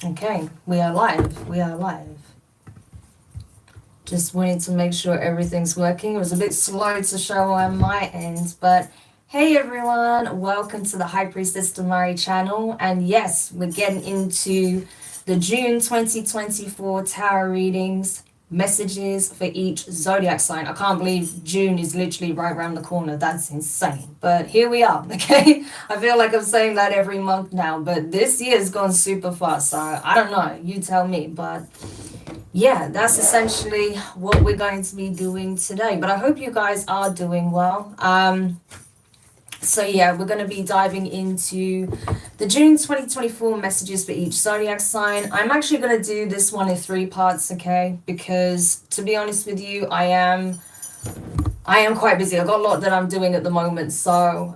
Okay, we are live. We are live. Just wanted to make sure everything's working. It was a bit slow to show on my end, but hey everyone, welcome to the High Priestess Demari channel. And yes, we're getting into the June 2024 tarot readings, messages for each zodiac sign. I can't believe June is literally right around the corner. That's insane. But here we are, okay? I feel like I'm saying that every month now, but this year's gone super fast. So I don't know, you tell me, but yeah, that's essentially what we're going to be doing today. But I hope you guys are doing well. So yeah, we're going to be diving into the June 2024 messages for each zodiac sign. I'm actually going to do this one in 3 parts, okay? Because to be honest with you, I am quite busy. I've got a lot that I'm doing at the moment, so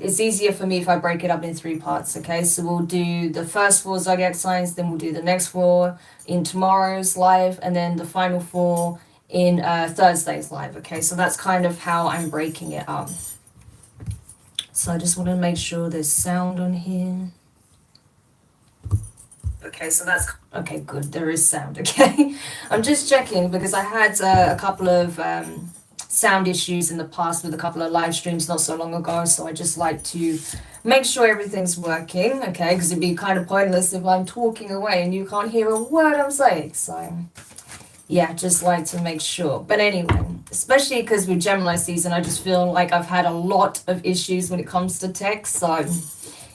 it's easier for me if I break it up in 3 parts, okay? So we'll do the first 4 zodiac signs, then we'll do the next 4 in tomorrow's live, and then the final 4 in Thursday's live, okay? So that's kind of how I'm breaking it up. So I just want to make sure there's sound on here. Okay, so that's okay, good. There is sound, okay? I'm just checking because I had a couple of sound issues in the past with a couple of live streams not so long ago, so I just like to make sure everything's working, okay? Because it'd be kind of pointless if I'm talking away and you can't hear a word I'm saying. So yeah, just like to make sure. But anyway, especially because with Gemini season, I just feel like I've had a lot of issues when it comes to tech. So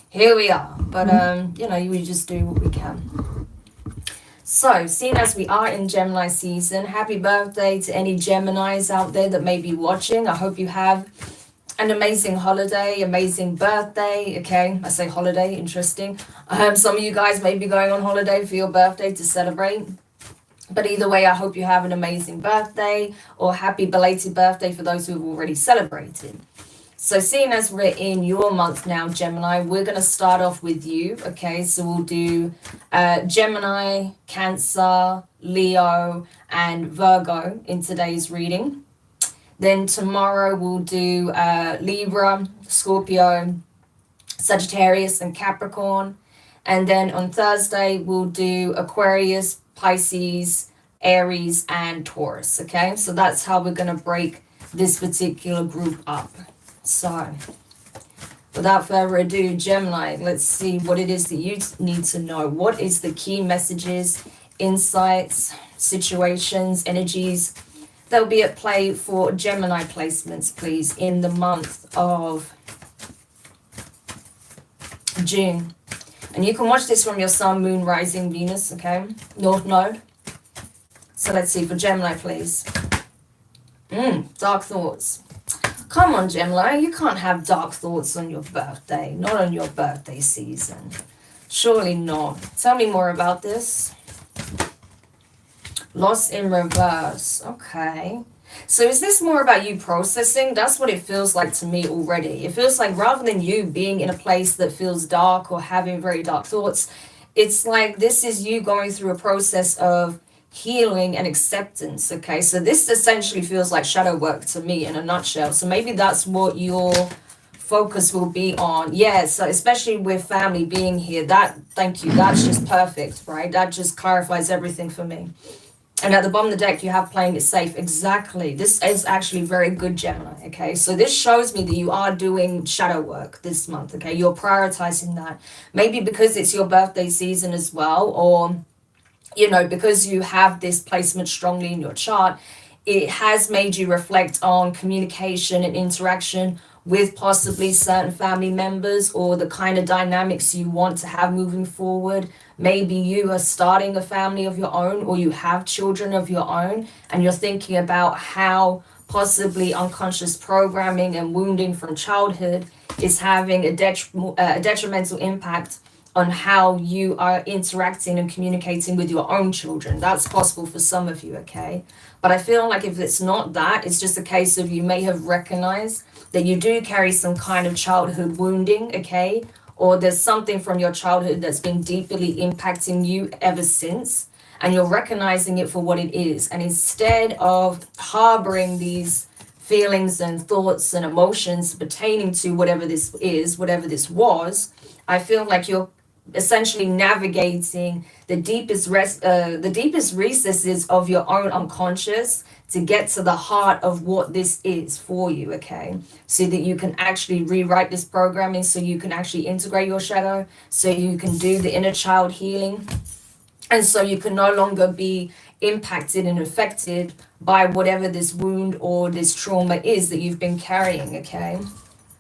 here we are. But you know, we just do what we can. So, seeing as we are in Gemini season, happy birthday to any Geminis out there that may be watching. I hope you have an amazing holiday, amazing birthday. Okay, I say holiday, interesting. Some of you guys may be going on holiday for your birthday to celebrate. But either way, I hope you have an amazing birthday or happy belated birthday for those who have already celebrated. So seeing as we're in your month now, Gemini, we're going to start off with you, okay? So we'll do Gemini, Cancer, Leo, and Virgo in today's reading. Then tomorrow we'll do Libra, Scorpio, Sagittarius, and Capricorn. And then on Thursday, we'll do Aquarius, Pisces, Aries, and Taurus, okay? So that's how we're going to break this particular group up. So without further ado, Gemini, let's see what it is that you need to know. What is the key messages, insights, situations, energies that will be at play for Gemini placements, please, in the month of June? And you can watch this from your sun, moon, rising, Venus, okay? North node. So let's see for Gemini, please. Dark thoughts. Come on, Gemini, you can't have dark thoughts on your birthday. Not on your birthday season. Surely not. Tell me more about this. Lost in reverse. Okay. So is this more about you processing? That's what it feels like to me already. It feels like rather than you being in a place that feels dark or having very dark thoughts, it's like this is you going through a process of healing and acceptance, okay? So this essentially feels like shadow work to me in a nutshell. So maybe that's what your focus will be on. Yeah, so especially with family being here, thank you, that's just perfect, right? That just clarifies everything for me. And at the bottom of the deck, you have playing it safe. Exactly. This is actually very good, Gemini, okay? So this shows me that you are doing shadow work this month, okay? You're prioritizing that. Maybe because it's your birthday season as well, or, you know, because you have this placement strongly in your chart, it has made you reflect on communication and interaction with possibly certain family members or the kind of dynamics you want to have moving forward. Maybe you are starting a family of your own, or you have children of your own, and you're thinking about how possibly unconscious programming and wounding from childhood is having a detrimental impact on how you are interacting and communicating with your own children. That's possible for some of you, okay? But I feel like if it's not that, it's just a case of you may have recognized that you do carry some kind of childhood wounding, okay? Or there's something from your childhood that's been deeply impacting you ever since, and you're recognizing it for what it is. And instead of harboring these feelings and thoughts and emotions pertaining to whatever this is, whatever this was, I feel like you're essentially navigating the deepest recesses of your own unconscious to get to the heart of what this is for you, okay? So that you can actually rewrite this programming, so you can actually integrate your shadow, so you can do the inner child healing, and so you can no longer be impacted and affected by whatever this wound or this trauma is that you've been carrying, okay?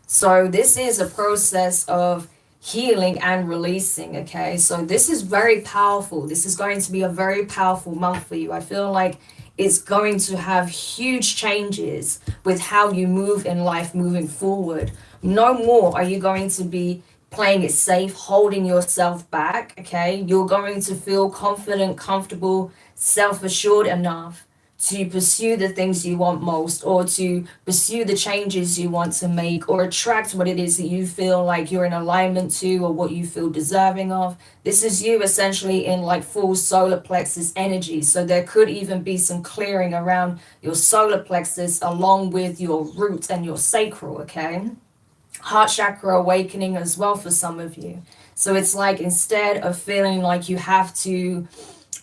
So this is a process of healing and releasing, okay? So this is very powerful. This is going to be a very powerful month for you. I feel like it's going to have huge changes with how you move in life moving forward. No more are you going to be playing it safe, holding yourself back, okay? You're going to feel confident, comfortable, self-assured enough to pursue the things you want most, or to pursue the changes you want to make, or attract what it is that you feel like you're in alignment to, or what you feel deserving of. This is you essentially in like full solar plexus energy. So there could even be some clearing around your solar plexus along with your root and your sacral, okay? Heart chakra awakening as well for some of you. So it's like, instead of feeling like you have to,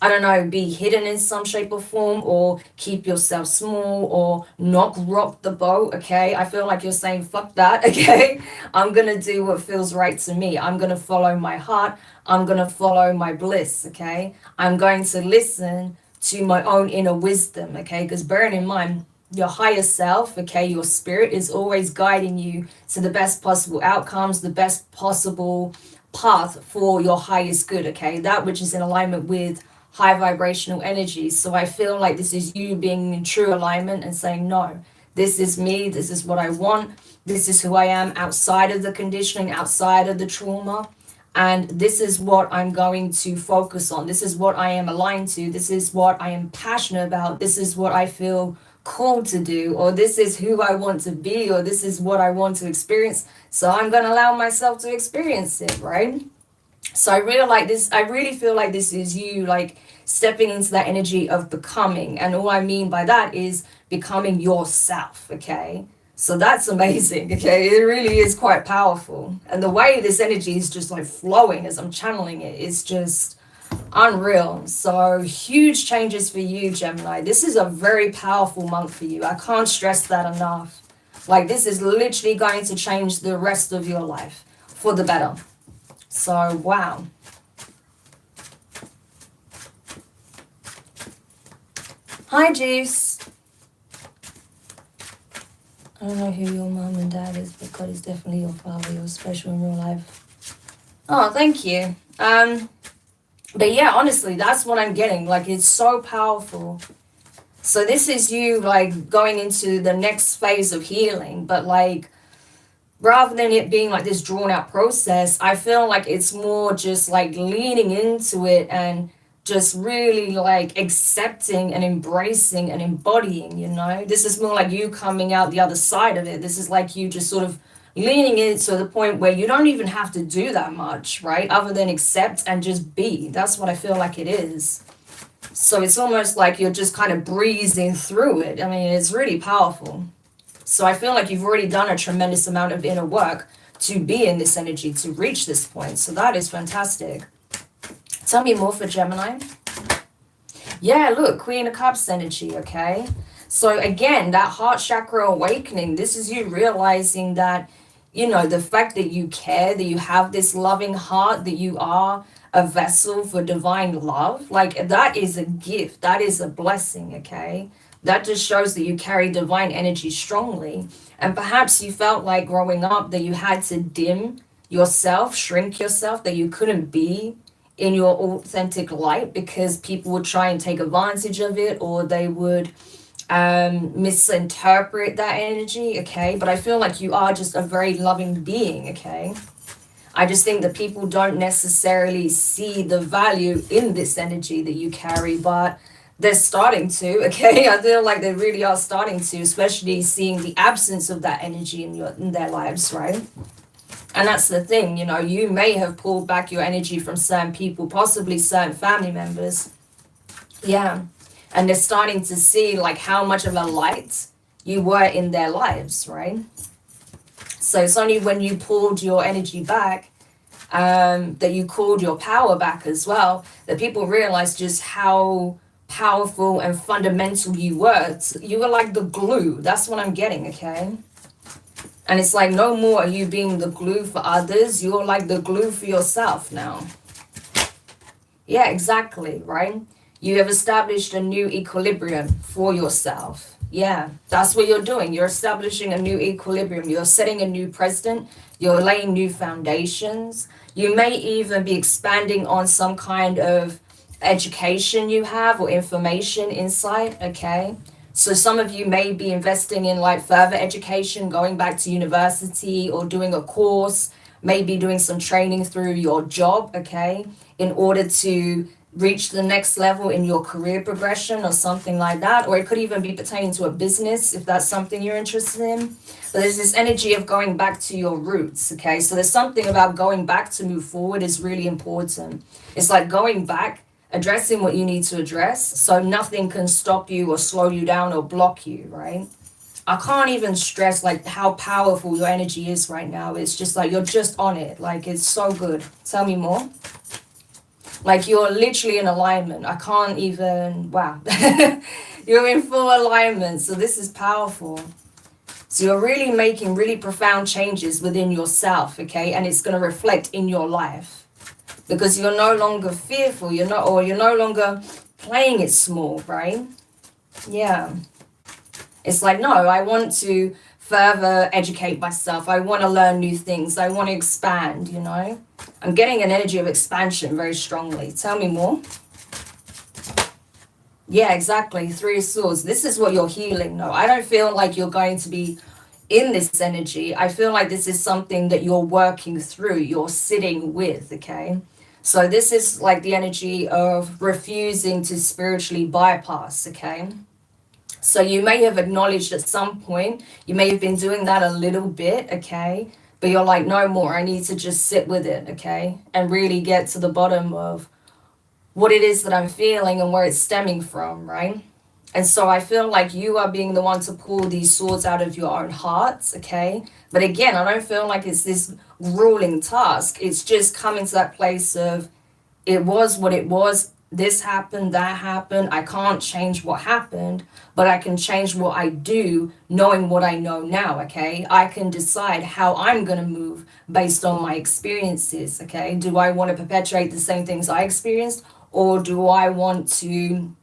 I don't know, be hidden in some shape or form, or keep yourself small, or not rock the boat, okay? I feel like you're saying, fuck that, okay? I'm gonna do what feels right to me. I'm gonna follow my heart. I'm gonna follow my bliss, okay? I'm going to listen to my own inner wisdom, okay? Because bearing in mind, your higher self, okay, your spirit is always guiding you to the best possible outcomes, the best possible path for your highest good, okay? That which is in alignment with high vibrational energy. So I feel like this is you being in true alignment and saying, no, this is me, this is what I want, this is who I am outside of the conditioning, outside of the trauma, and this is what I'm going to focus on. This is what I am aligned to. This is what I am passionate about. This is what I feel called to do, or this is who I want to be, or this is what I want to experience. So I'm going to allow myself to experience it, right? So I really feel like this is you like stepping into that energy of becoming. And all I mean by that is becoming yourself, okay? So that's amazing, okay? It really is quite powerful. And the way this energy is just like flowing as I'm channeling it is just unreal. So huge changes for you, Gemini. This is a very powerful month for you. I can't stress that enough. Like, this is literally going to change the rest of your life for the better. So, wow. Hi, Juice. I don't know who your mom and dad is, but God is definitely your father. You're special in real life. Oh, thank you. But yeah, honestly, that's what I'm getting. Like, it's so powerful. So this is you, like, going into the next phase of healing. But, like, rather than it being, like, this drawn-out process, I feel like it's more just, like, leaning into it and just really, like, accepting and embracing and embodying, you know? This is more like you coming out the other side of it. This is like you just sort of leaning in to the point where you don't even have to do that much, right? Other than accept and just be. That's what I feel like it is. So it's almost like you're just kind of breezing through it. I mean, it's really powerful. So I feel like you've already done a tremendous amount of inner work to be in this energy, to reach this point. So that is fantastic. Tell me more for Gemini. Yeah, look, Queen of Cups energy, okay? So again, that heart chakra awakening, this is you realizing that, you know, the fact that you care, that you have this loving heart, that you are a vessel for divine love, like that is a gift, that is a blessing, okay? That just shows that you carry divine energy strongly. And perhaps you felt like growing up that you had to dim yourself, shrink yourself, that you couldn't be in your authentic light because people would try and take advantage of it, or they would misinterpret that energy, okay? But I feel like you are just a very loving being, okay? I just think that people don't necessarily see the value in this energy that you carry, but they're starting to, okay? I feel like they really are starting to, especially seeing the absence of that energy in their lives, right? And that's the thing, you know, you may have pulled back your energy from certain people, possibly certain family members. Yeah. And they're starting to see like how much of a light you were in their lives, right? So it's only when you pulled your energy back that you called your power back as well, that people realized just how powerful and fundamental you were. You were like the glue. That's what I'm getting, okay? And it's like no more are you being the glue for others. You're like the glue for yourself now. Yeah, exactly, right? You have established a new equilibrium for yourself. Yeah, that's what you're doing. You're establishing a new equilibrium. You're setting a new precedent. You're laying new foundations. You may even be expanding on some kind of education you have or information insight, okay? So some of you may be investing in like further education, going back to university or doing a course, maybe doing some training through your job, okay, in order to reach the next level in your career progression or something like that. Or it could even be pertaining to a business if that's something you're interested in. But there's this energy of going back to your roots, okay? So there's something about going back to move forward is really important. It's like going back, addressing what you need to address so nothing can stop you or slow you down or block you, right? I can't even stress like how powerful your energy is right now. It's just like you're just on it. Like it's so good. Tell me more. Like you're literally in alignment. I can't even, wow. You're in full alignment. So this is powerful. So you're really making really profound changes within yourself, okay? And it's going to reflect in your life because you're no longer fearful. You're no longer playing it small, right? Yeah. It's like, no, I want to further educate myself. I want to learn new things. I want to expand, you know? I'm getting an energy of expansion very strongly. Tell me more. Yeah, exactly. Three of Swords. This is what you're healing. No, I don't feel like you're going to be in this energy. I feel like this is something that you're working through. You're sitting with, okay? So this is like the energy of refusing to spiritually bypass, okay? So you may have acknowledged at some point, you may have been doing that a little bit, okay? But you're like, no more, I need to just sit with it, okay? And really get to the bottom of what it is that I'm feeling and where it's stemming from, right? And so I feel like you are being the one to pull these swords out of your own hearts, okay? But again, I don't feel like it's this grueling task. It's just coming to that place of it was what it was. This happened, that happened. I can't change what happened, but I can change what I do knowing what I know now, okay? I can decide how I'm going to move based on my experiences, okay? Do I want to perpetuate the same things I experienced, or do I want to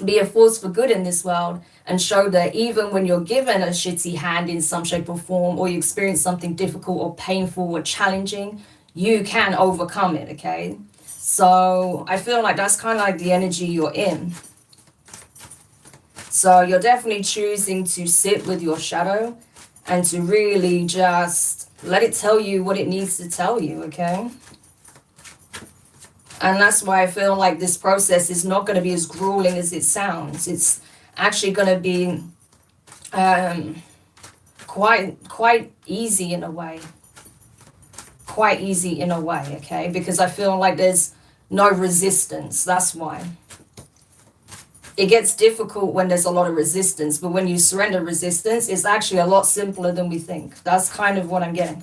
be a force for good in this world and show that even when you're given a shitty hand in some shape or form, or you experience something difficult or painful or challenging, you can overcome it, okay? So I feel like that's kind of like the energy you're in. So you're definitely choosing to sit with your shadow and to really just let it tell you what it needs to tell you, okay? And that's why I feel like this process is not going to be as grueling as it sounds. It's actually going to be quite easy in a way. Quite easy in a way, okay? Because I feel like there's no resistance. That's why. It gets difficult when there's a lot of resistance, but when you surrender resistance, it's actually a lot simpler than we think. That's kind of what I'm getting.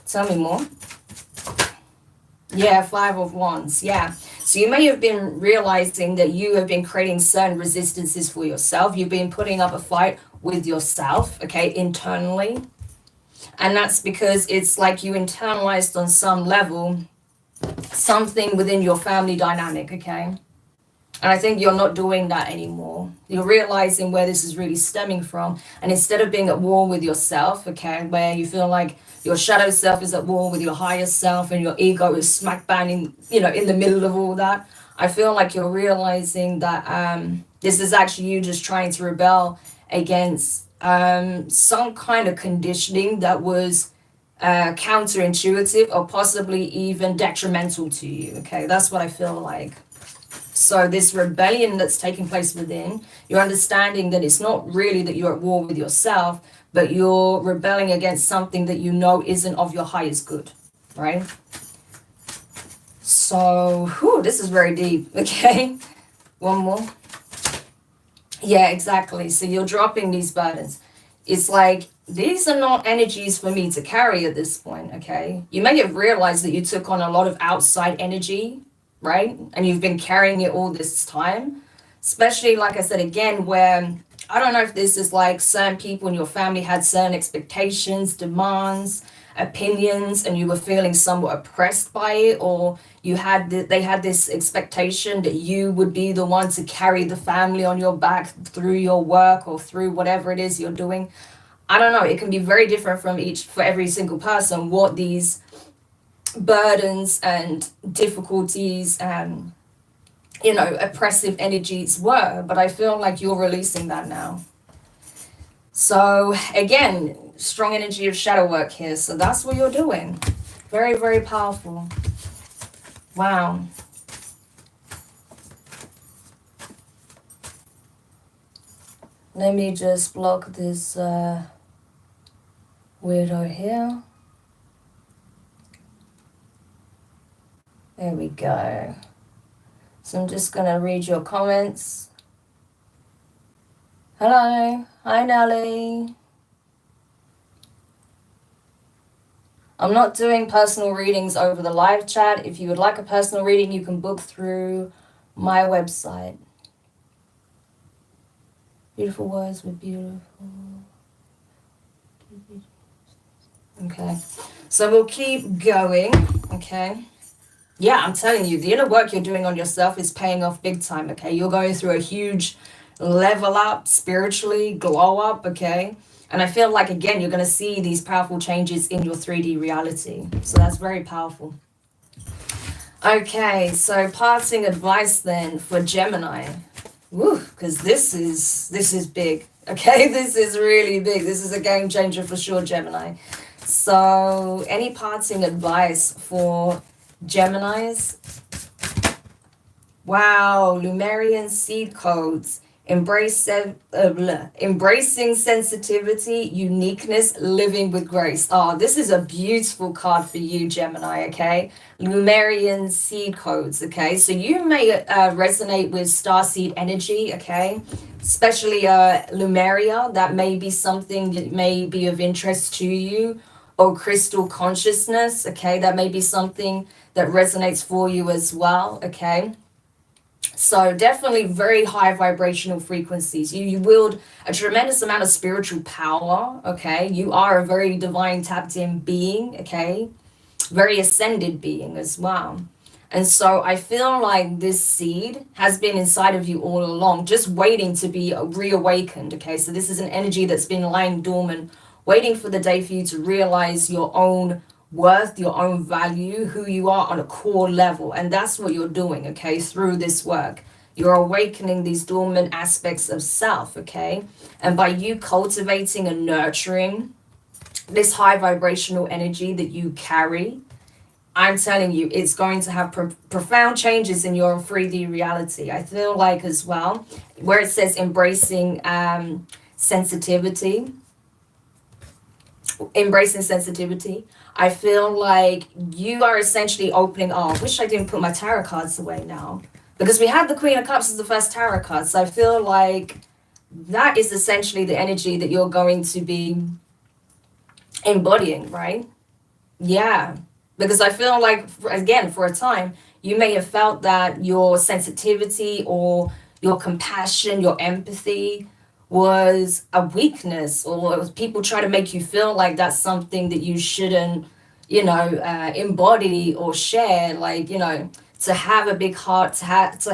Tell me more. Yeah, Five of Wands. Yeah. So you may have been realizing that you have been creating certain resistances for yourself. You've been putting up a fight with yourself, okay, internally. And that's because it's like you internalized on some level something within your family dynamic, okay? And I think you're not doing that anymore. You're realizing where this is really stemming from. And instead of being at war with yourself, okay, where you feel like your shadow self is at war with your higher self and your ego is smack bang in the middle of all that, I feel like you're realizing that this is actually you just trying to rebel against some kind of conditioning that was counterintuitive or possibly even detrimental to you, okay? That's what I feel like. So this rebellion that's taking place within, you're understanding that it's not really that you're at war with yourself, but you're rebelling against something that you know isn't of your highest good, right? So, this is very deep, okay? One more. Yeah, exactly. So you're dropping these burdens. it's like, these are not energies for me to carry at this point, okay? You may have realized that you took on a lot of outside energy, right? And you've been carrying it all this time. Especially, like I said, again, where I don't know if this is like certain people in your family had certain expectations, demands, opinions, and you were feeling somewhat oppressed by it, or you had they had this expectation that you would be the one to carry the family on your back through your work or through whatever it is you're doing. I don't know, it can be very different for every single person, what these burdens and difficulties and, you know, oppressive energies were. But I feel like you're releasing that now. So again, strong energy of shadow work here. So that's what you're doing. Very, very powerful. Wow. Let me just block this weirdo here. There we go. So I'm just going to read your comments. Hello. Hi, Nelly. I'm not doing personal readings over the live chat. If you would like a personal reading, you can book through my website. Beautiful words with beautiful. Okay. So we'll keep going. Okay. Yeah, I'm telling you, the inner work you're doing on yourself is paying off big time, okay? You're going through a huge level up spiritually, glow up, okay? And I feel like, again, you're going to see these powerful changes in your 3D reality. So that's very powerful. Okay, so parting advice then for Gemini. Woo, because this is big, okay? This is really big. This is a game changer for sure, Gemini. So any parting advice for Geminis? Wow, Lemurian seed codes. Embracing sensitivity, uniqueness, living with grace. Oh, this is a beautiful card for you, Gemini, okay? Lemurian seed codes, okay? So you may resonate with starseed energy, okay? Especially Lemuria, that may be something that may be of interest to you. Or crystal consciousness, okay? That may be something that resonates for you as well, okay? So definitely very high vibrational frequencies. You wield a tremendous amount of spiritual power, okay? You are a very divine tapped in being, okay? Very ascended being as well. And so I feel like this seed has been inside of you all along, just waiting to be reawakened, okay? So this is an energy that's been lying dormant, waiting for the day for you to realize your own worth, your own value, who you are on a core level. And that's what you're doing, okay, through this work. You're awakening these dormant aspects of self, okay? And by you cultivating and nurturing this high vibrational energy that you carry, I'm telling you, it's going to have profound changes in your 3D reality. I feel like as well, where it says embracing sensitivity, I feel like you are essentially opening. Oh, I wish I didn't put my tarot cards away now, because we had the Queen of Cups as the first tarot card. So I feel like that is essentially the energy that you're going to be embodying, right? Yeah, because I feel like, again, for a time, you may have felt that your sensitivity or your compassion, your empathy was a weakness, or people try to make you feel like that's something that you shouldn't, embody or share. Like, to have a big heart, to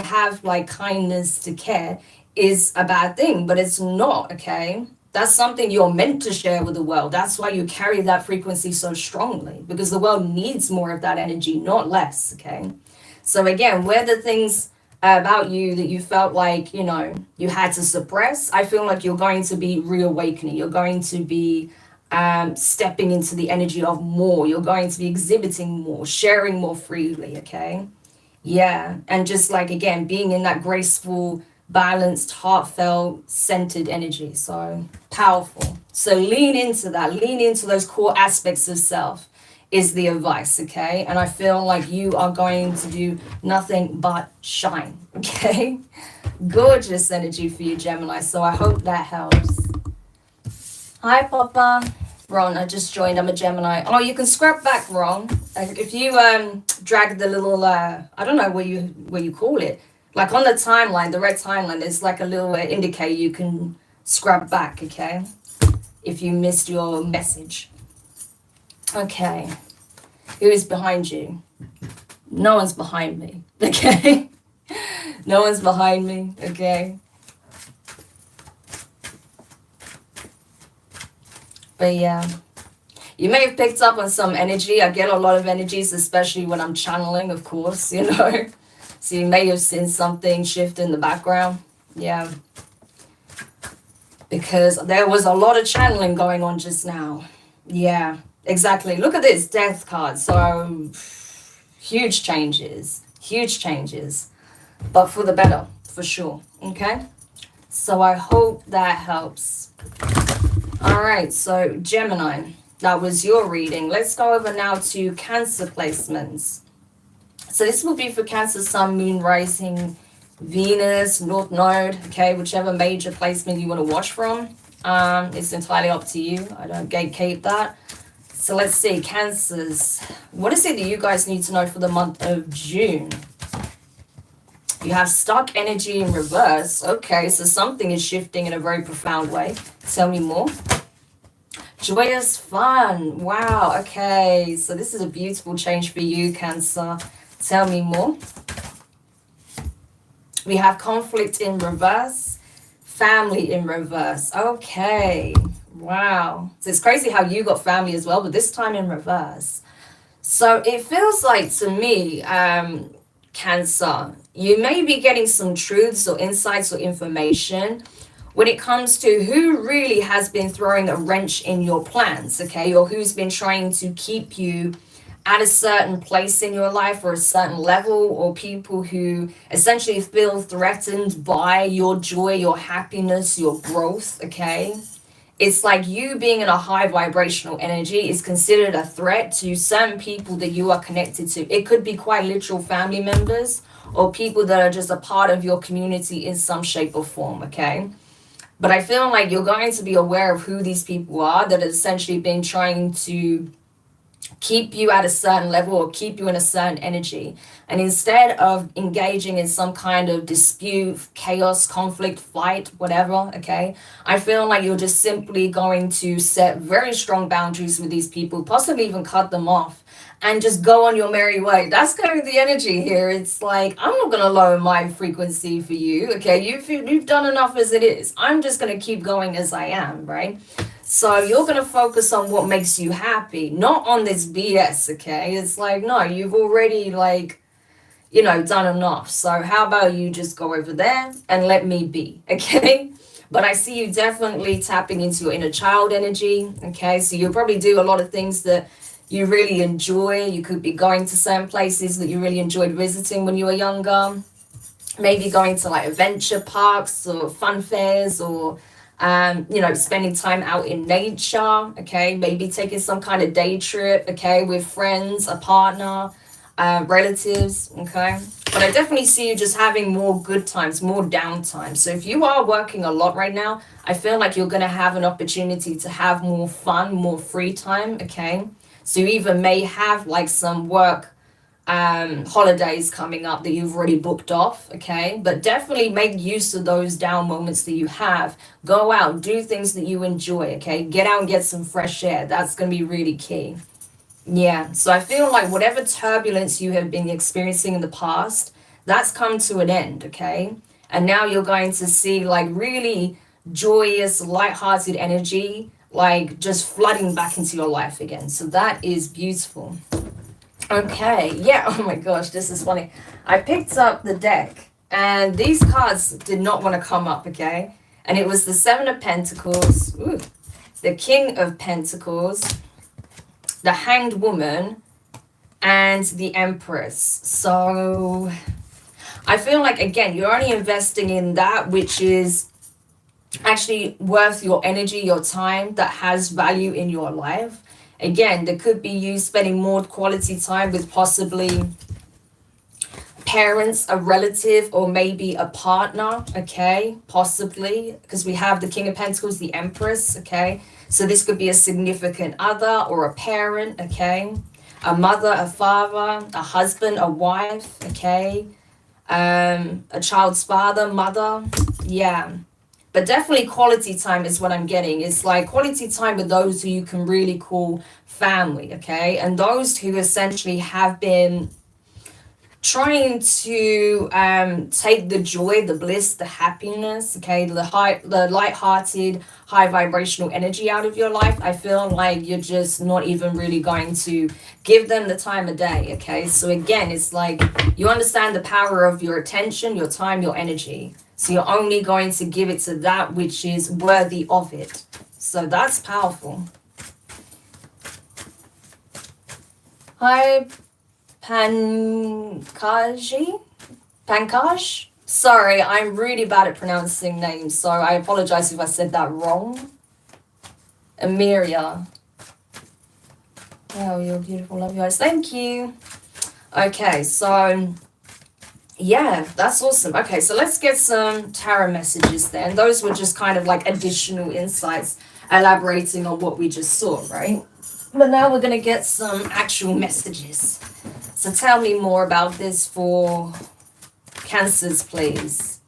have like kindness, to care is a bad thing, but it's not, okay? That's something you're meant to share with the world. That's why you carry that frequency so strongly, because the world needs more of that energy, not less, okay? So again, where the things about you that you felt like, you had to suppress, I feel like you're going to be reawakening. You're going to be stepping into the energy of more. You're going to be exhibiting more, sharing more freely, okay? Yeah, and just like, again, being in that graceful, balanced, heartfelt, centered energy. So powerful. So lean into that. Lean into those core aspects of self is the advice, okay? And I feel like you are going to do nothing but shine, okay? Gorgeous energy for you, Gemini. So I hope that helps. Hi, Papa. Ron, I just joined. I'm a Gemini. Oh, you can scrub back, Ron. If you drag the little I don't know what you call it. Like on the timeline, the red timeline, there's like a little indicator you can scrub back, okay? If you missed your message. Okay. Who is behind you? No one's behind me, okay? No one's behind me, okay? But yeah, you may have picked up on some energy. I get a lot of energies, especially when I'm channeling, of course, you know. So you may have seen something shift in the background. Yeah. Because there was a lot of channeling going on just now. Yeah, exactly. Look at this death card. So huge changes. Huge changes. But for the better, for sure. Okay? So I hope that helps. All right, so Gemini, that was your reading. Let's go over now to Cancer placements. So this will be for Cancer, Sun, Moon, Rising, Venus, North Node, okay, whichever major placement you want to watch from. It's entirely up to you. I don't gatekeep that. So let's see, Cancers. What is it that you guys need to know for the month of June? You have stuck energy in reverse. Okay, so something is shifting in a very profound way. Tell me more. Joyous fun. Wow, okay. So this is a beautiful change for you, Cancer. Tell me more. We have conflict in reverse. Family in reverse. Okay. Wow. So it's crazy how you got family as well, but this time in reverse. So it feels like to me, Cancer, you may be getting some truths or insights or information when it comes to who really has been throwing a wrench in your plans, okay, or who's been trying to keep you at a certain place in your life or a certain level, or people who essentially feel threatened by your joy, your happiness, your growth, okay? It's like you being in a high vibrational energy is considered a threat to certain people that you are connected to. It could be quite literal family members or people that are just a part of your community in some shape or form, okay? But I feel like you're going to be aware of who these people are that have essentially been trying to keep you at a certain level or keep you in a certain energy. And instead of engaging in some kind of dispute, chaos, conflict, fight, whatever, okay, I feel like you're just simply going to set very strong boundaries with these people, possibly even cut them off and just go on your merry way. That's kind of the energy here. It's like, I'm not going to lower my frequency for you, okay? You've done enough as it is. I'm just going to keep going as I am, right? So you're going to focus on what makes you happy, not on this BS, okay? It's like, no, you've already, like, you know, done enough. So how about you just go over there and let me be, okay? But I see you definitely tapping into your inner child energy, okay? So you'll probably do a lot of things that you really enjoy. You could be going to certain places that you really enjoyed visiting when you were younger. Maybe going to like adventure parks or fun fairs, or you know, spending time out in nature, okay? Maybe taking some kind of day trip, okay, with friends, a partner, relatives, okay? But I definitely see you just having more good times, more downtime. So if you are working a lot right now, I feel like you're going to have an opportunity to have more fun, more free time, okay? So you even may have like some work holidays coming up that you've already booked off, okay? But definitely make use of those down moments that you have. Go out, do things that you enjoy, okay? Get out and get some fresh air. That's going to be really key. Yeah, so I feel like whatever turbulence you have been experiencing in the past, that's come to an end, okay? And now you're going to see like really joyous, lighthearted energy, like just flooding back into your life again. So that is beautiful. Okay, yeah, oh my gosh, this is funny. I picked up the deck and these cards did not want to come up, okay? And it was the Seven of Pentacles, ooh, the King of Pentacles, the Hanged Woman, and the Empress. So I feel like, again, you're only investing in that which is actually worth your energy, your time, that has value in your life. Again, there could be you spending more quality time with possibly parents, a relative, or maybe a partner, okay? Possibly, because we have the King of Pentacles, the Empress, okay? So this could be a significant other or a parent, okay? A mother, a father, a husband, a wife, okay? A child's father, mother, yeah. But definitely quality time is what I'm getting. It's like quality time with those who you can really call family, okay? And those who essentially have been trying to take the joy, the bliss, the happiness, okay, the light-hearted, high vibrational energy out of your life. I feel like you're just not even really going to give them the time of day, okay? So again, it's like you understand the power of your attention, your time, your energy. So you're only going to give it to that which is worthy of it. So that's powerful. Hi, Pankaj? Sorry, I'm really bad at pronouncing names, so I apologize if I said that wrong. Emiria. Oh, you're beautiful. Love you guys. Thank you. Okay, so yeah, that's awesome. Okay, so let's get some tarot messages then. Those were just kind of like additional insights elaborating on what we just saw, right? But now we're going to get some actual messages. So tell me more about this for Cancers, please.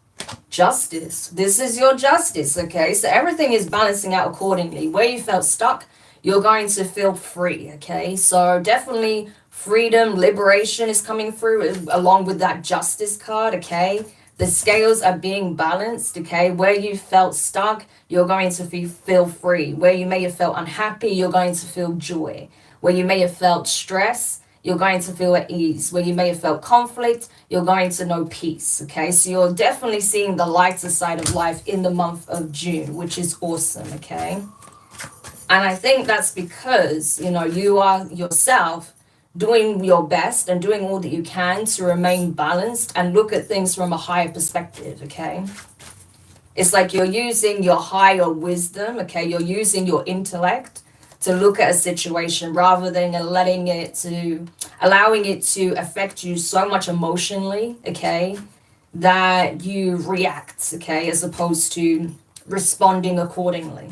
Justice. This is your justice, okay? So everything is balancing out accordingly. Where you felt stuck, you're going to feel free, okay? So definitely freedom, liberation is coming through along with that justice card, okay? The scales are being balanced, okay? Where you felt stuck, you're going to feel free. Where you may have felt unhappy, you're going to feel joy. Where you may have felt stress, you're going to feel at ease. Where you may have felt conflict, you're going to know peace, okay? So you're definitely seeing the lighter side of life in the month of June, which is awesome, okay? And I think that's because, you know, you are yourself doing your best and doing all that you can to remain balanced and look at things from a higher perspective, okay? It's like you're using your higher wisdom, okay? You're using your intellect to look at a situation rather than allowing it to affect you so much emotionally, okay, that you react, okay, as opposed to responding accordingly.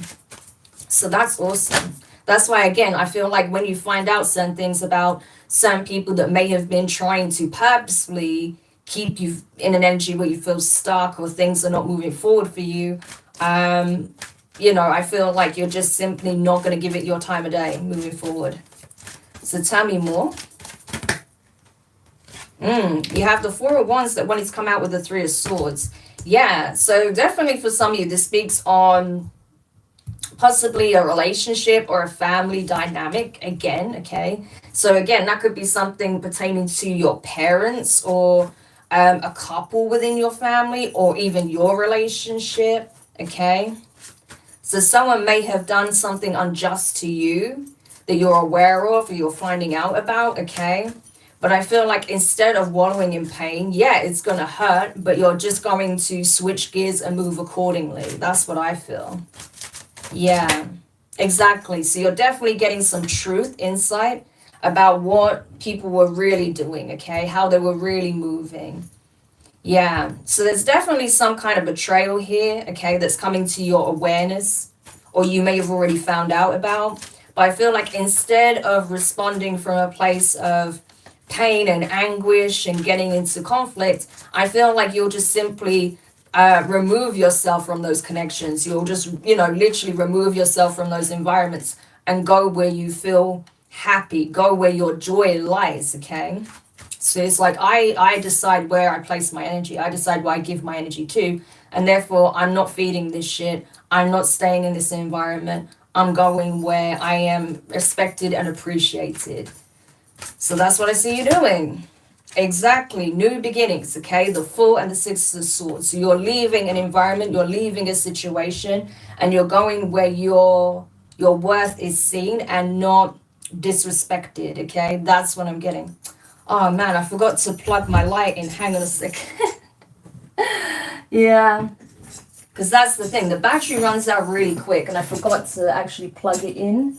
So that's awesome. That's why, again, I feel like when you find out certain things about some people that may have been trying to purposefully keep you in an energy where you feel stuck or things are not moving forward for you, you know, I feel like you're just simply not going to give it your time of day moving forward. So tell me more. You have the Four of Wands that wanted to come out with the Three of Swords. Yeah, so definitely for some of you, this speaks on possibly a relationship or a family dynamic again, okay? So again, that could be something pertaining to your parents or a couple within your family or even your relationship, okay? So someone may have done something unjust to you that you're aware of or you're finding out about, okay? But I feel like instead of wallowing in pain, yeah, it's going to hurt, but you're just going to switch gears and move accordingly. That's what I feel. Yeah, exactly. So you're definitely getting some truth, insight about what people were really doing, okay? How they were really moving. Yeah, so there's definitely some kind of betrayal here, okay, that's coming to your awareness or you may have already found out about. But I feel like instead of responding from a place of pain and anguish and getting into conflict, I feel like you'll just simply remove yourself from those connections. You'll just, you know, literally remove yourself from those environments and go where you feel happy, go where your joy lies, okay? So it's like I decide where I place my energy. I decide where I give my energy to. And therefore, I'm not feeding this shit. I'm not staying in this environment. I'm going where I am respected and appreciated. So that's what I see you doing. Exactly. New beginnings, okay? The Fool and the Six of Swords. So you're leaving an environment, you're leaving a situation, and you're going where your worth is seen and not disrespected, okay? That's what I'm getting. Oh man, I forgot to plug my light in. Hang on a second. Yeah, because that's the thing. The battery runs out really quick and I forgot to actually plug it in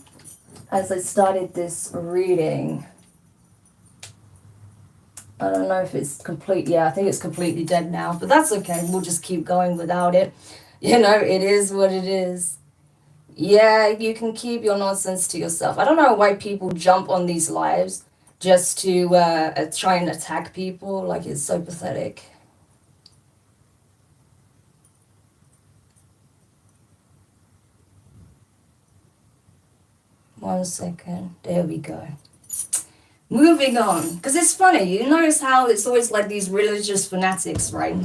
as I started this reading. I don't know if it's complete. Yeah, I think it's completely dead now, but that's okay. We'll just keep going without it. You know, it is what it is. Yeah, you can keep your nonsense to yourself. I don't know why people jump on these lives just to try and attack people. Like, it's so pathetic. One second. There we go. Moving on. Because it's funny. You notice how it's always like these religious fanatics, right?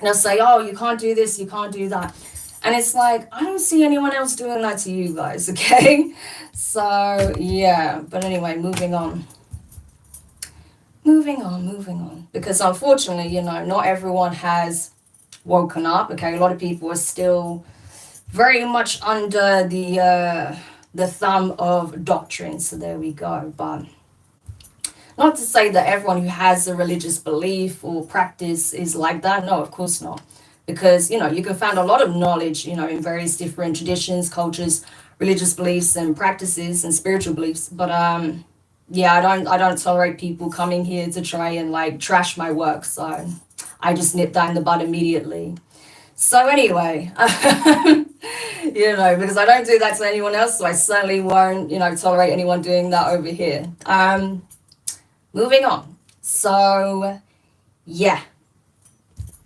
They'll say, oh, you can't do this, you can't do that. And it's like, I don't see anyone else doing that to you guys, okay? So, yeah. But anyway, moving on. Moving on. Because unfortunately, you know, not everyone has woken up, okay? A lot of people are still very much under the thumb of doctrine. So there we go. But not to say that everyone who has a religious belief or practice is like that. No, of course not. Because, you know, you can find a lot of knowledge, you know, in various different traditions, cultures, religious beliefs and practices and spiritual beliefs. But yeah, I don't tolerate people coming here to try and like trash my work. So I just nip that in the bud immediately. So anyway, you know, because I don't do that to anyone else, so I certainly won't, you know, tolerate anyone doing that over here. Moving on. So, yeah,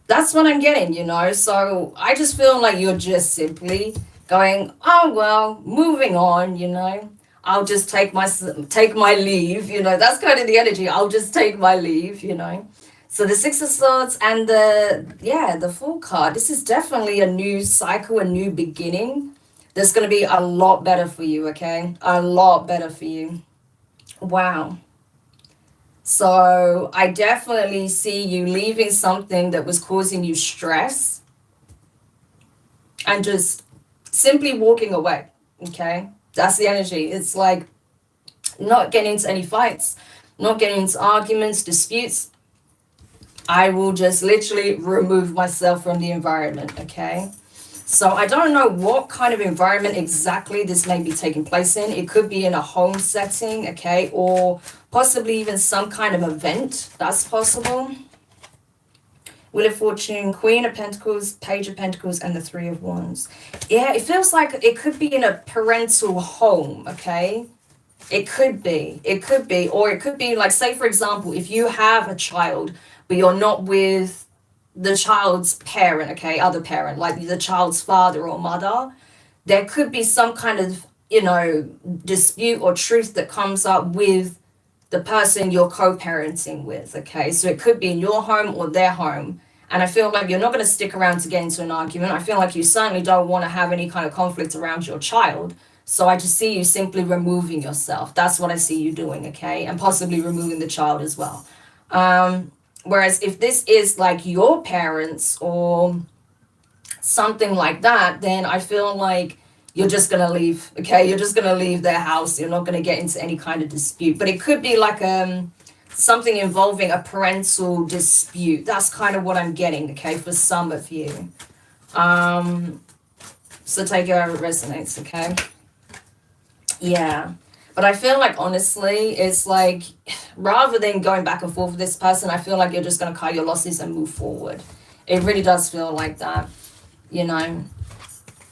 that's what I'm getting, you know. So I just feel like you're just simply going, oh well, moving on, you know. I'll just take my leave, you know. That's kind of the energy. I'll just take my leave, you know. So the Six of Swords and the Fool card. This is definitely a new cycle, a new beginning. There's going to be a lot better for you, okay? A lot better for you. Wow. So I definitely see you leaving something that was causing you stress and just simply walking away. Okay. That's the energy. It's like not getting into any fights, not getting into arguments, disputes. I will just literally remove myself from the environment. Okay. So I don't know what kind of environment exactly this may be taking place in. It could be in a home setting, okay, or possibly even some kind of event. That's possible. Wheel of Fortune, Queen of Pentacles, Page of Pentacles, and the Three of Wands. Yeah, it feels like it could be in a parental home, okay? It could be, or it could be like, say, for example, if you have a child, but you're not with the child's parent, okay, other parent, like the child's father or mother, there could be some kind of, you know, dispute or truth that comes up with the person you're co-parenting with, okay? So it could be in your home or their home. And I feel like you're not going to stick around to get into an argument. I feel like you certainly don't want to have any kind of conflict around your child. So I just see you simply removing yourself. That's what I see you doing, okay? And possibly removing the child as well. Whereas if this is like your parents or something like that, then I feel like you're just going to leave, okay? You're just going to leave their house. You're not going to get into any kind of dispute. But it could be like something involving a parental dispute. That's kind of what I'm getting, okay, for some of you. So take it how it resonates, okay? Yeah. But I feel like, honestly, it's like, rather than going back and forth with this person, I feel like you're just going to cut your losses and move forward. It really does feel like that, you know.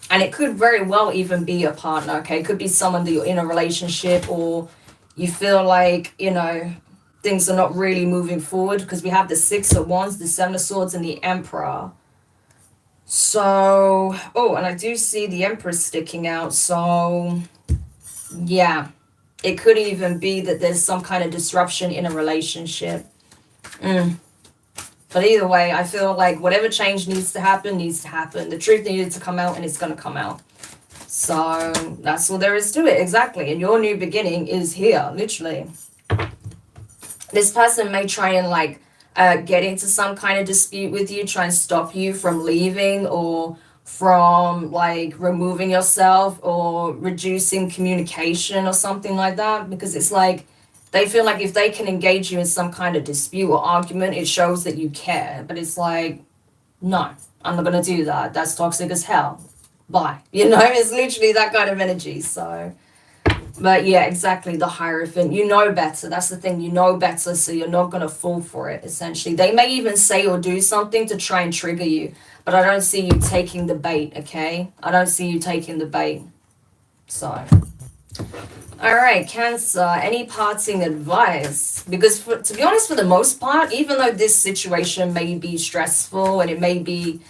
And it could very well even be a partner, okay? It could be someone that you're in a relationship, or you feel like, you know, things are not really moving forward, because we have the Six of Wands, the Seven of Swords, and the Emperor. So, oh, and I do see the Empress sticking out. So, yeah. It could even be that there's some kind of disruption in a relationship. But either way, I feel like whatever change needs to happen, needs to happen. The truth needed to come out, and it's going to come out. So that's all there is to it. Exactly. And your new beginning is here, literally. This person may try and like get into some kind of dispute with you, try and stop you from leaving, or from like removing yourself, or reducing communication or something like that, because it's like they feel like if they can engage you in some kind of dispute or argument, it shows that you care. But it's like, no, I'm not going to do that. That's toxic as hell. Bye. You know, it's literally that kind of energy. So, but yeah, exactly, the Hierophant. You know better. That's the thing. You know better, so you're not going to fall for it, essentially. They may even say or do something to try and trigger you, but I don't see you taking the bait, okay? I don't see you taking the bait. So, all right, Cancer, any parting advice? Because to be honest, for the most part, even though this situation may be stressful and it may be,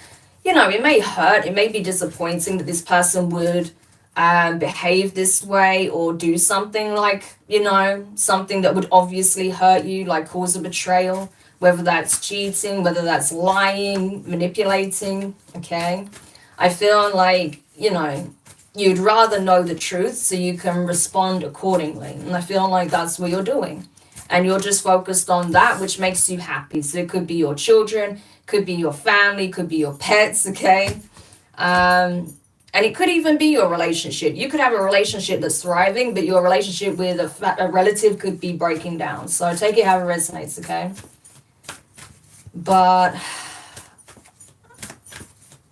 you know, it may hurt, it may be disappointing that this person would behave this way or do something like, you know, something that would obviously hurt you, like cause a betrayal, whether that's cheating, whether that's lying, manipulating, okay? I feel like, you know, you'd rather know the truth so you can respond accordingly. And I feel like that's what you're doing. And you're just focused on that which makes you happy. So it could be your children, could be your family, could be your pets, okay? And it could even be your relationship. You could have a relationship that's thriving, but your relationship with a relative could be breaking down. So take it how it resonates, okay? But,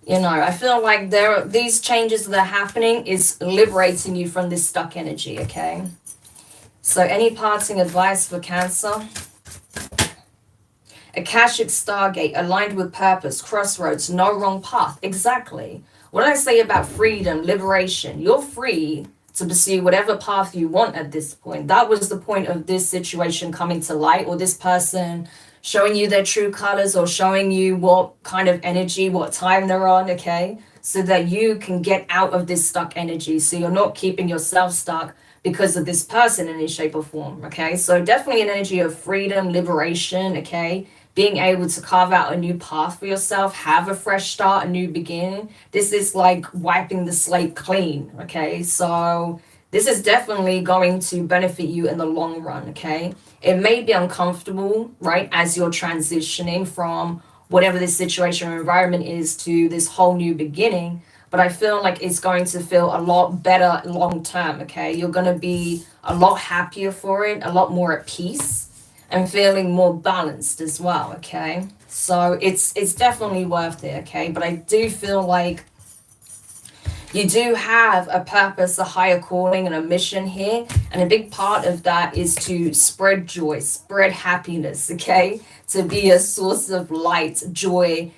you know, I feel like these changes that are happening is liberating you from this stuck energy, okay? So any parting advice for Cancer? Akashic Stargate, aligned with purpose, crossroads, no wrong path. Exactly. What I say about freedom, liberation, you're free to pursue whatever path you want at this point. That was the point of this situation coming to light, or this person showing you their true colors, or showing you what kind of energy, what time they're on, okay? So that you can get out of this stuck energy. So you're not keeping yourself stuck because of this person in any shape or form, okay? So definitely an energy of freedom, liberation, okay? Being able to carve out a new path for yourself, have a fresh start, a new beginning. This is like wiping the slate clean, okay? So this is definitely going to benefit you in the long run, okay? It may be uncomfortable, right, as you're transitioning from whatever this situation or environment is to this whole new beginning, but I feel like it's going to feel a lot better long term, okay? You're going to be a lot happier for it, a lot more at peace, and feeling more balanced as well, okay? So it's definitely worth it, okay? But I do feel like you do have a purpose, a higher calling, and a mission here. And a big part of that is to spread joy, spread happiness, okay? To be a source of light, joy,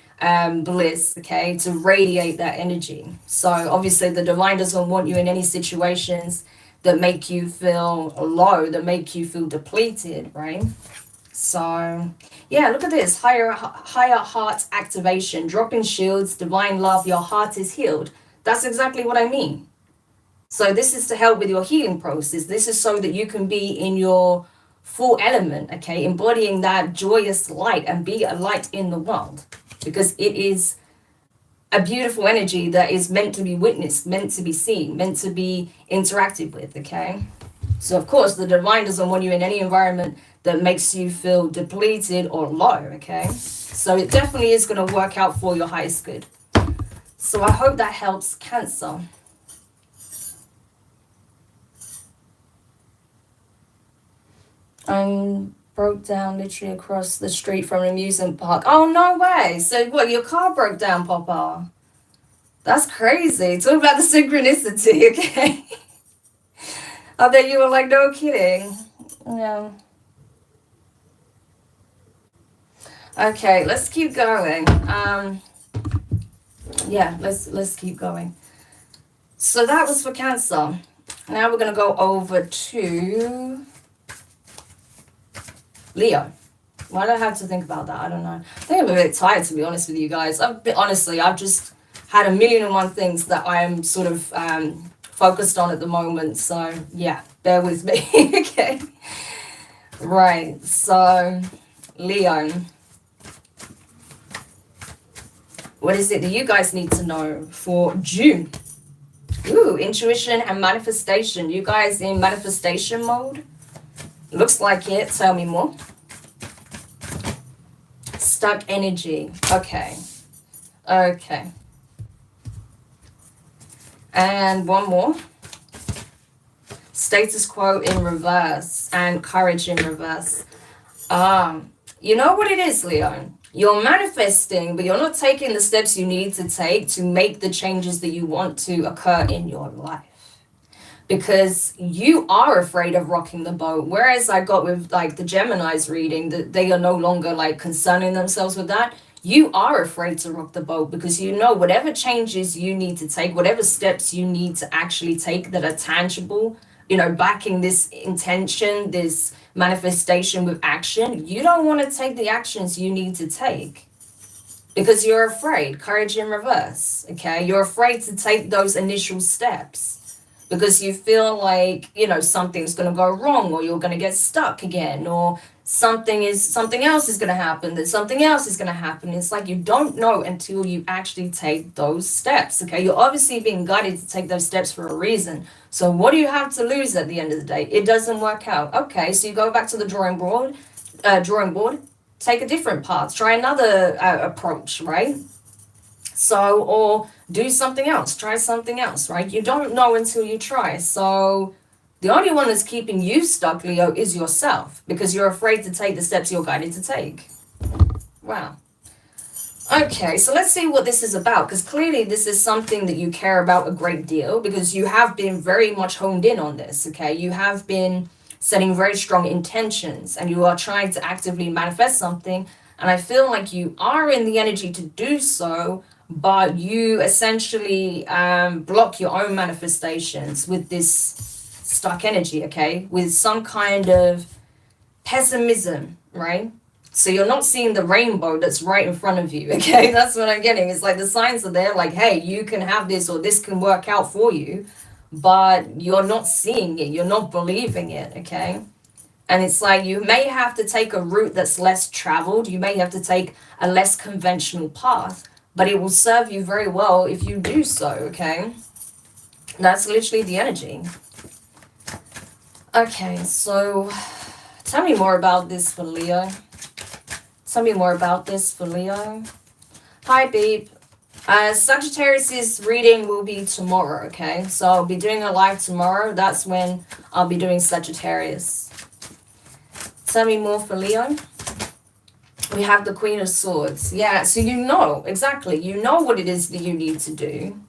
bliss, okay? To radiate that energy. So obviously the divine doesn't want you in any situations that make you feel low, that make you feel depleted, right? So yeah, look at this, higher heart activation, dropping shields, divine love, your heart is healed. That's exactly what I mean. So this is to help with your healing process. This is so that you can be in your full element, okay? Embodying that joyous light and be a light in the world, because it is a beautiful energy that is meant to be witnessed, meant to be seen, meant to be interacted with, okay? So of course, the divine doesn't want you in any environment that makes you feel depleted or low, okay? So it definitely is going to work out for your highest good. So I hope that helps, Cancer. I'm broke down literally across the street from an amusement park. Oh, no way. So what, your car broke down, Papa? That's crazy. Talk about the synchronicity, okay? I bet you were like, no kidding. Yeah. Okay, let's keep going. Yeah, let's keep going. So that was for Cancer. Now we're going to go over to Leo. Why do I have to think about that? I don't know. I think I'm a bit tired, to be honest with you guys. Honestly, I've just had a million and one things that I am sort of focused on at the moment. So yeah, bear with me. Okay. Right. So Leo, what is it that you guys need to know for June? Ooh, intuition and manifestation. You guys in manifestation mode? Looks like it. Tell me more. Stuck energy. Okay. Okay. And one more. Status quo in reverse and courage in reverse. You know what it is, Leo? You're manifesting, but you're not taking the steps you need to take to make the changes that you want to occur in your life. Because you are afraid of rocking the boat. Whereas I got with like the Gemini's reading, that they are no longer like concerning themselves with that. you are afraid to rock the boat because you know whatever changes you need to take, whatever steps you need to actually take that are tangible, you know, backing this intention, this manifestation with action, you don't want to take the actions you need to take because you're afraid. Courage in reverse. Okay, you're afraid to take those initial steps because you feel like, you know, something's going to go wrong, or you're going to get stuck again, or something else is going to happen, that something else is going to happen. It's like you don't know until you actually take those steps. Okay, you're obviously being guided to take those steps for a reason. So what do you have to lose at the end of the day? It doesn't work out. Okay, so you go back to the drawing board, take a different path, try another approach, right? So, or do something else, try something else, right? You don't know until you try. So the only one that's keeping you stuck, Leo, is yourself, because you're afraid to take the steps you're guided to take. Wow. Okay, so let's see what this is about, because clearly this is something that you care about a great deal, because you have been very much honed in on this, okay? You have been setting very strong intentions, and you are trying to actively manifest something, and I feel like you are in the energy to do so, but you essentially block your own manifestations with this stuck energy, okay? With some kind of pessimism, right? So you're not seeing the rainbow that's right in front of you, okay? That's what I'm getting. It's like the signs are there, like, hey, you can have this, or this can work out for you, but you're not seeing it. You're not believing it, okay? And it's like you may have to take a route that's less traveled. You may have to take a less conventional path, but it will serve you very well if you do so, okay? That's literally the energy. Okay, so tell me more about this for Leo. Tell me more about this for Leo. Hi, Beep. Sagittarius's reading will be tomorrow, okay? So I'll be doing a live tomorrow. That's when I'll be doing Sagittarius. Tell me more for Leo. We have the Queen of Swords. Yeah, so you know, exactly. You know what it is that you need to do,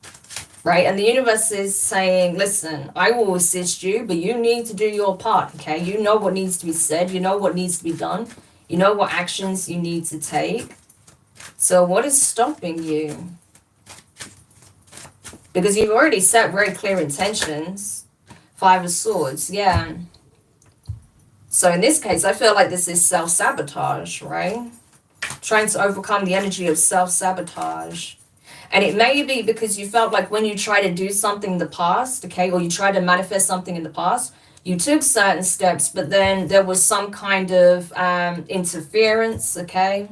right? And the universe is saying, listen, I will assist you, but you need to do your part, okay? You know what needs to be said. You know what needs to be done. You know what actions you need to take. So what is stopping you? Because you've already set very clear intentions. Five of Swords, yeah. So in this case, I feel like this is self-sabotage, right? Trying to overcome the energy of self-sabotage. And it may be because you felt like when you try to do something in the past, okay, or you try to manifest something in the past, you took certain steps, but then there was some kind of interference, okay?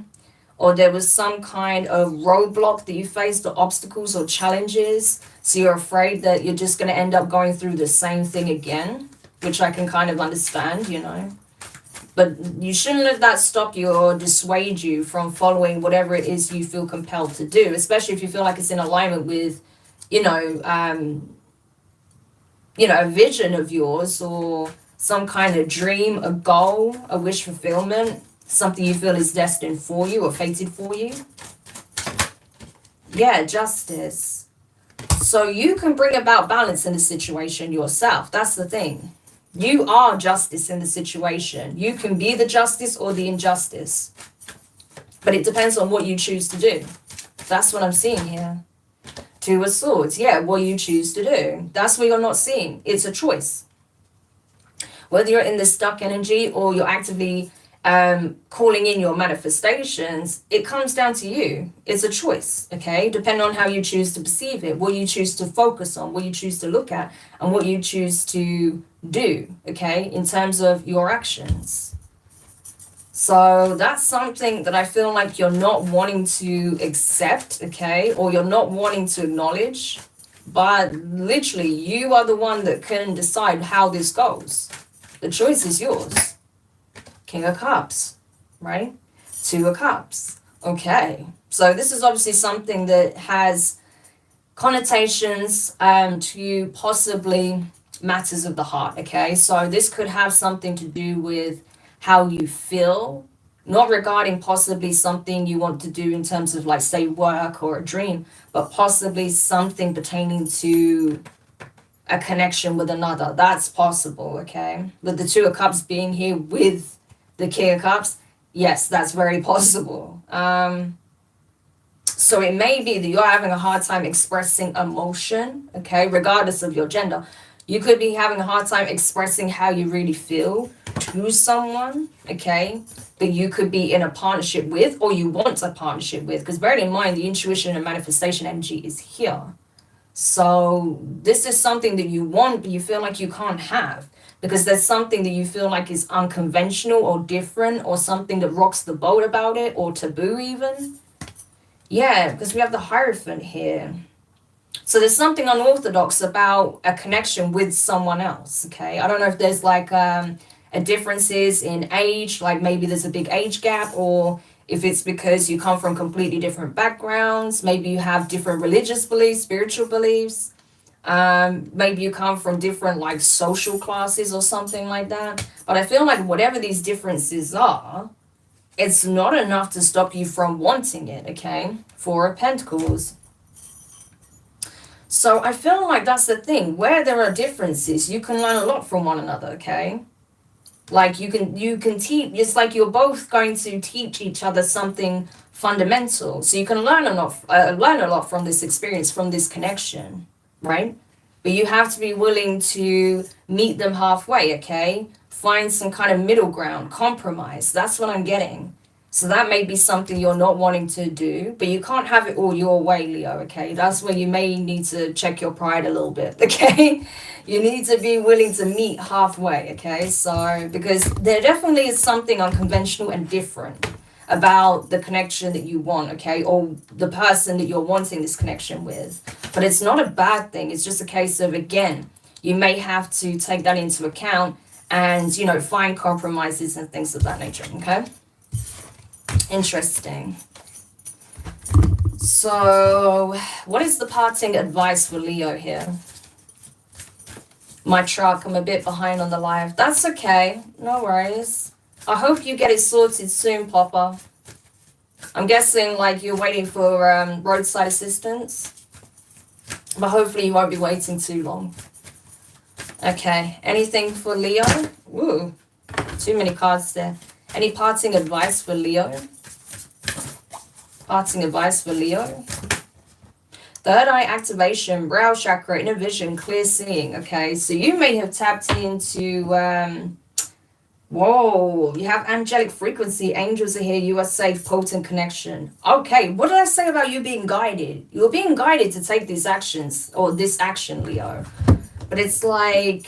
Or there was some kind of roadblock that you faced, or obstacles or challenges. So you're afraid that you're just going to end up going through the same thing again, which I can kind of understand, you know. But you shouldn't let that stop you or dissuade you from following whatever it is you feel compelled to do, especially if you feel like it's in alignment with, you know, a vision of yours, or some kind of dream, a goal, a wish fulfillment, something you feel is destined for you or fated for you. Yeah, justice. So you can bring about balance in the situation yourself. That's the thing. You are justice in the situation. You can be the justice or the injustice. But it depends on what you choose to do. That's what I'm seeing here. Two of Swords. Yeah, what you choose to do. That's what you're not seeing. It's a choice. Whether you're in the stuck energy or you're actively calling in your manifestations, it comes down to you. It's a choice, okay? Depending on how you choose to perceive it, what you choose to focus on, what you choose to look at, and what you choose to do, okay, in terms of your actions. So that's something that I feel like you're not wanting to accept, okay, or you're not wanting to acknowledge, but literally you are the one that can decide how this goes. The choice is yours. King of Cups, right? Two of Cups. Okay, so this is obviously something that has connotations to possibly matters of the heart, okay? So this could have something to do with how you feel, not regarding possibly something you want to do in terms of, like, say, work or a dream, but possibly something pertaining to a connection with another. That's possible, okay? With the Two of Cups being here with the King of Cups, yes, that's very possible. So it may be that you're having a hard time expressing emotion, okay, regardless of your gender. You could be having a hard time expressing how you really feel to someone, okay, that you could be in a partnership with or you want a partnership with. Because bear in mind, the intuition and manifestation energy is here. So this is something that you want, but you feel like you can't have because there's something that you feel like is unconventional or different or something that rocks the boat about it or taboo even. Yeah, because we have the Hierophant here. So there's something unorthodox about a connection with someone else, okay? I don't know if there's like a differences in age, like maybe there's a big age gap, or if it's because you come from completely different backgrounds, maybe you have different religious beliefs, spiritual beliefs, maybe you come from different like social classes or something like that. But I feel like whatever these differences are, it's not enough to stop you from wanting it, okay? Four of Pentacles. So I feel like that's the thing. Where there are differences, you can learn a lot from one another, okay? Like you can teach, it's like you're both going to teach each other something fundamental. So you can learn a lot from this experience, from this connection, right? But you have to be willing to meet them halfway, okay? Find some kind of middle ground, compromise. That's what I'm getting. So that may be something you're not wanting to do, but you can't have it all your way, Leo, okay? That's where you may need to check your pride a little bit, okay? You need to be willing to meet halfway, okay? So, because there definitely is something unconventional and different about the connection that you want, okay? Or the person that you're wanting this connection with. But it's not a bad thing. It's just a case of, again, you may have to take that into account and, you know, find compromises and things of that nature, okay? Interesting. So, what is the parting advice for Leo here? My truck, I'm a bit behind on the live. That's okay, no worries. I hope you get it sorted soon, Papa. I'm guessing like you're waiting for roadside assistance, but hopefully you won't be waiting too long. Okay, anything for Leo? Ooh, too many cards there. Any parting advice for Leo? Parting advice for Leo? Third eye activation, brow chakra, inner vision, clear seeing. Okay, so you may have tapped into, whoa, you have angelic frequency. Angels are here. You are safe, potent connection. Okay, what did I say about you being guided? You're being guided to take these actions, or this action, Leo. But it's like,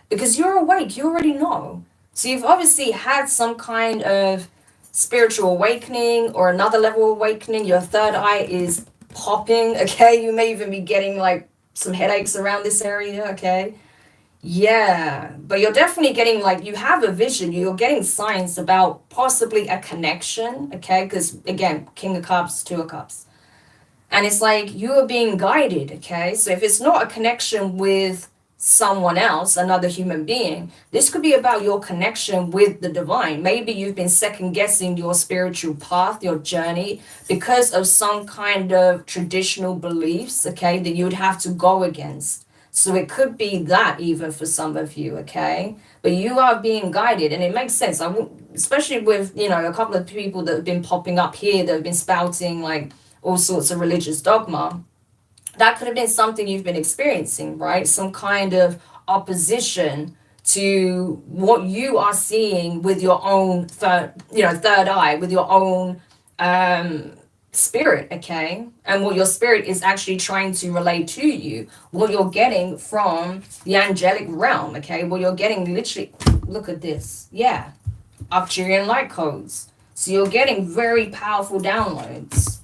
because you're awake, you already know. So you've obviously had some kind of spiritual awakening or another level awakening. Your third eye is popping, okay? You may even be getting like some headaches around this area, okay? Yeah, but you're definitely getting like, you have a vision. You're getting signs about possibly a connection, okay? Because again, King of Cups, Two of Cups. And it's like you are being guided, okay? So if it's not a connection with someone else, another human being, this could be about your connection with the divine. Maybe you've been second guessing your spiritual path, your journey, because of some kind of traditional beliefs, okay, that you'd have to go against. So it could be that even for some of you, okay? But you are being guided, and it makes sense. Especially with, you know, a couple of people that have been popping up here that have been spouting like all sorts of religious dogma. That could have been something you've been experiencing, right? Some kind of opposition to what you are seeing with your own third eye, with your own spirit, okay? And what your spirit is actually trying to relay to you, what you're getting from the angelic realm, okay? What you're getting literally, look at this, yeah, Arcturian light codes. So you're getting very powerful downloads.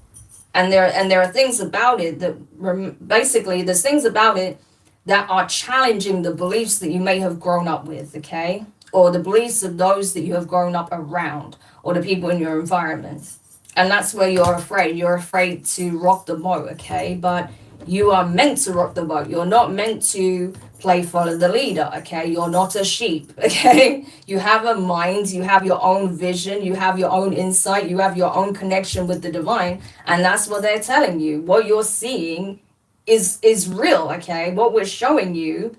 And there are things about it that basically there's things about it that are challenging the beliefs that you may have grown up with, okay? Or the beliefs of those that you have grown up around, or the people in your environment. And that's where you're afraid. You're afraid to rock the boat, okay? But you are meant to rock the boat. You're not meant to play follow the leader, okay? You're not a sheep, okay? You have a mind, you have your own vision, you have your own insight, you have your own connection with the divine, and that's what they're telling you. What you're seeing is real, okay? What we're showing you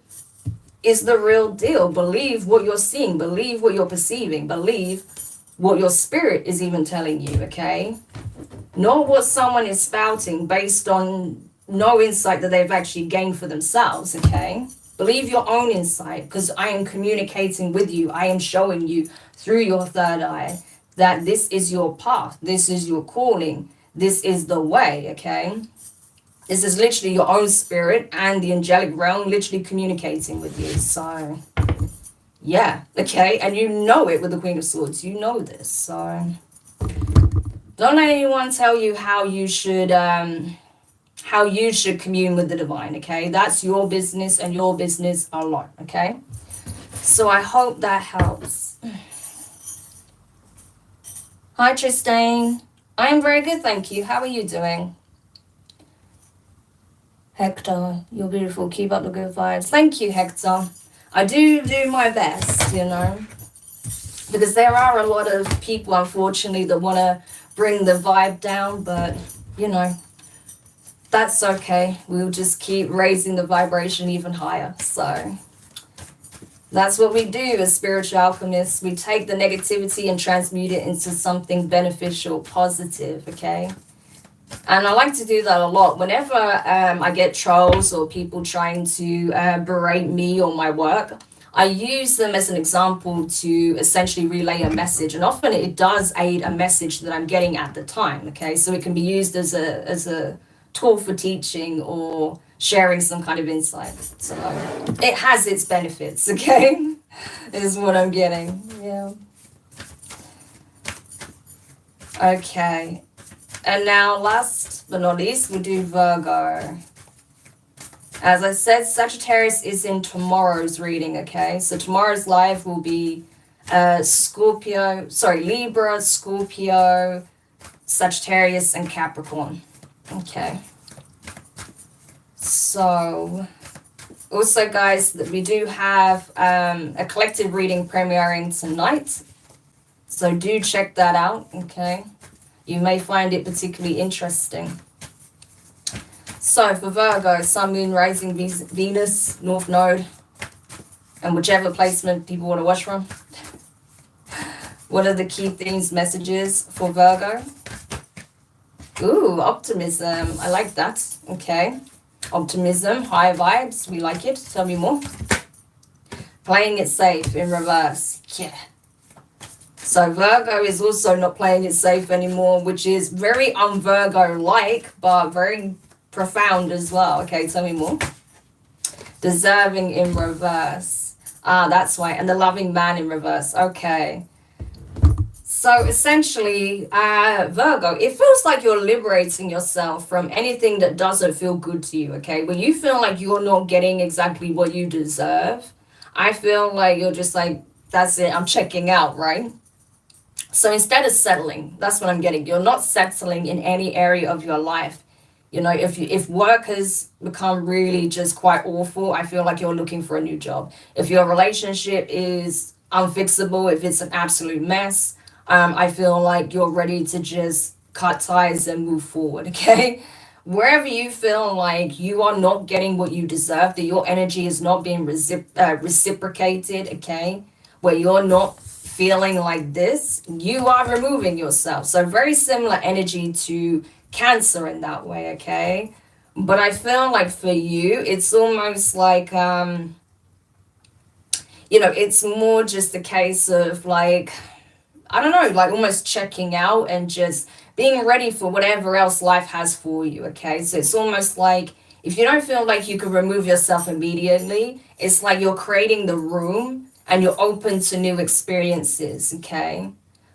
is the real deal. Believe what you're seeing, believe what you're perceiving, believe what your spirit is even telling you, okay? not what someone is spouting based on no insight that they've actually gained for themselves, okay? Believe your own insight, because I am communicating with you. I am showing you through your third eye that this is your path. This is your calling. This is the way, okay? This is literally your own spirit and the angelic realm literally communicating with you. So, yeah, okay? And you know it with the Queen of Swords. You know this. So, don't let anyone tell you how you should commune with the divine, okay? That's your business and your business alone, okay? So I hope that helps. Hi, Tristan. I'm very good, thank you. How are you doing? Hector, you're beautiful. Keep up the good vibes. Thank you, Hector. I do my best, you know, because there are a lot of people, unfortunately, that want to bring the vibe down, but, you know, that's okay. We'll just keep raising the vibration even higher. So that's what we do as spiritual alchemists. We take the negativity and transmute it into something beneficial, positive, okay? And I like to do that a lot. Whenever I get trolls or people trying to berate me or my work, I use them as an example to essentially relay a message. And often it does aid a message that I'm getting at the time, okay? So it can be used as a tool for teaching or sharing some kind of insight. So it has its benefits, okay? Is what I'm getting, yeah. Okay. And now, last but not least, we do Virgo. As I said, Sagittarius is in tomorrow's reading, okay? So tomorrow's live will be Libra, Scorpio, Sagittarius, and Capricorn. Okay. So, also, guys, we do have a collective reading premiering tonight. So do check that out, okay? You may find it particularly interesting. So for Virgo, Sun, Moon, Rising, Venus, North Node, and whichever placement people want to watch from. What are the key themes, messages for Virgo? Ooh, optimism. I like that. Okay. Optimism, high vibes. We like it. Tell me more. Playing it safe in reverse. Yeah. So Virgo is also not playing it safe anymore, which is very un-Virgo-like, but very profound as well. Okay, tell me more. Deserving in reverse. Ah, that's why. And the loving man in reverse. Okay. So essentially, Virgo, it feels like you're liberating yourself from anything that doesn't feel good to you, okay? When you feel like you're not getting exactly what you deserve, I feel like you're just like, that's it, I'm checking out, right? So instead of settling, that's what I'm getting. You're not settling in any area of your life. You know, if work has become really just quite awful, I feel like you're looking for a new job. If your relationship is unfixable, if it's an absolute mess, I feel like you're ready to just cut ties and move forward, okay? Wherever you feel like you are not getting what you deserve, that your energy is not being reciprocated, okay? Where you're not feeling like this, you are removing yourself. So very similar energy to Cancer in that way, okay? But I feel like for you, it's almost like, you know, it's more just a case of like, I don't know, like almost checking out and just being ready for whatever else life has for you, okay? So it's almost like if you don't feel like you can remove yourself immediately, it's like you're creating the room and you're open to new experiences, okay?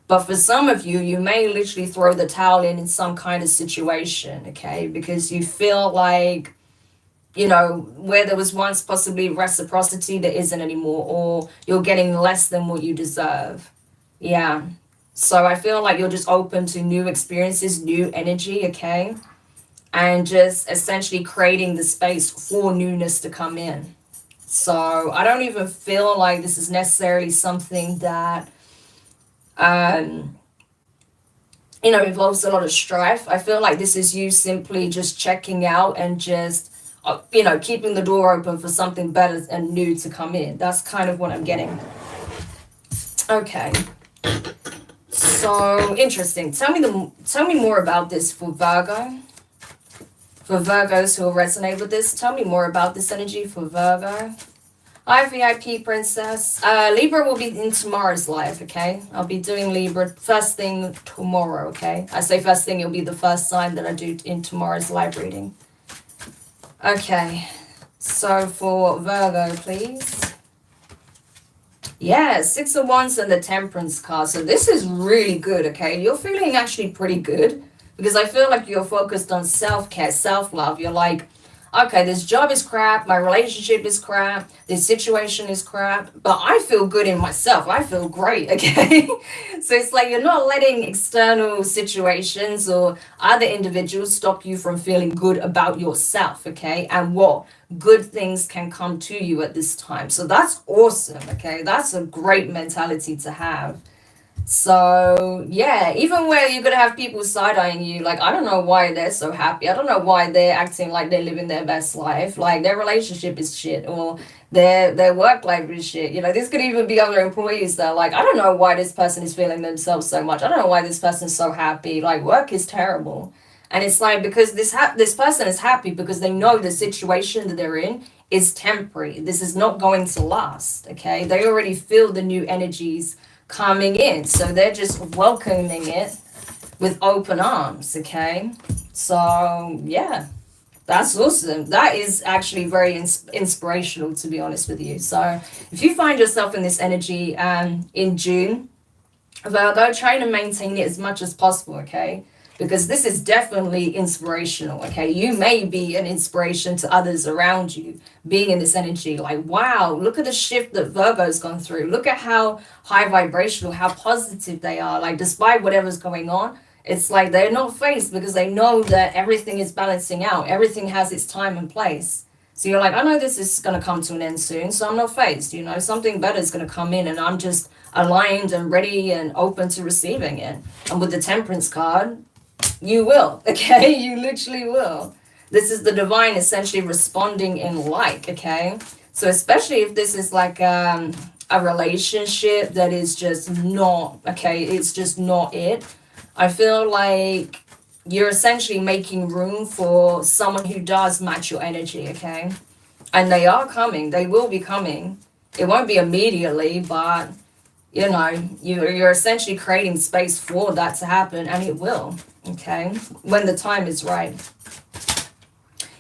But for some of you, you may literally throw the towel in some kind of situation, okay? Because you feel like, you know, where there was once possibly reciprocity, there isn't anymore, or you're getting less than what you deserve. Yeah. So I feel like you're just open to new experiences, new energy, okay? And just essentially creating the space for newness to come in. So I don't even feel like this is necessarily something that, you know, involves a lot of strife. I feel like this is you simply just checking out and just, you know, keeping the door open for something better and new to come in. That's kind of what I'm getting. Okay. So interesting. Tell me more about this for Virgo. For Virgos who will resonate with this, tell me more about this energy for Virgo. Hi, VIP Princess. Libra will be in tomorrow's live, okay? I'll be doing Libra first thing tomorrow, okay? I say first thing, it'll be the first sign that I do in tomorrow's live reading. Okay, so for Virgo, please. Yeah, Six of Wands and the Temperance card. So this is really good, okay? You're feeling actually pretty good because I feel like you're focused on self-care, self-love. You're like, okay, this job is crap, my relationship is crap, this situation is crap, but I feel good in myself. I feel great, okay? So it's like you're not letting external situations or other individuals stop you from feeling good about yourself, okay? And what good things can come to you at this time. So that's awesome, okay? That's a great mentality to have. So yeah, even where you're gonna have people side-eyeing you, like I don't know why they're so happy. I don't know why they're acting like they're living their best life. Like their relationship is shit or their work life is shit. You know, this could even be other employees that are like, I don't know why this person is feeling themselves so much. I don't know why this person's so happy. Like work is terrible. And it's like because this person is happy because they know the situation that they're in is temporary. This is not going to last. Okay. They already feel the new energies coming in, so they're just welcoming it with open arms. Okay, so yeah, that's awesome. That is actually very inspirational, to be honest with you. So if you find yourself in this energy in June, Virgo, try to maintain it as much as possible, okay? Because this is definitely inspirational, okay? You may be an inspiration to others around you being in this energy. Like, wow, look at the shift that Virgo's gone through. Look at how high vibrational, how positive they are. Like, despite whatever's going on, it's like they're not phased because they know that everything is balancing out. Everything has its time and place. So you're like, I know this is going to come to an end soon, so I'm not phased. You know, something better is going to come in and I'm just aligned and ready and open to receiving it. And with the Temperance card, you will, okay? You literally will. This is the divine essentially responding in like, okay? So especially if this is like a relationship that is just not, okay, it's just not it. I feel like you're essentially making room for someone who does match your energy, okay? And they are coming. They will be coming. It won't be immediately, but, you know, you're essentially creating space for that to happen, and it will, okay? When the time is right.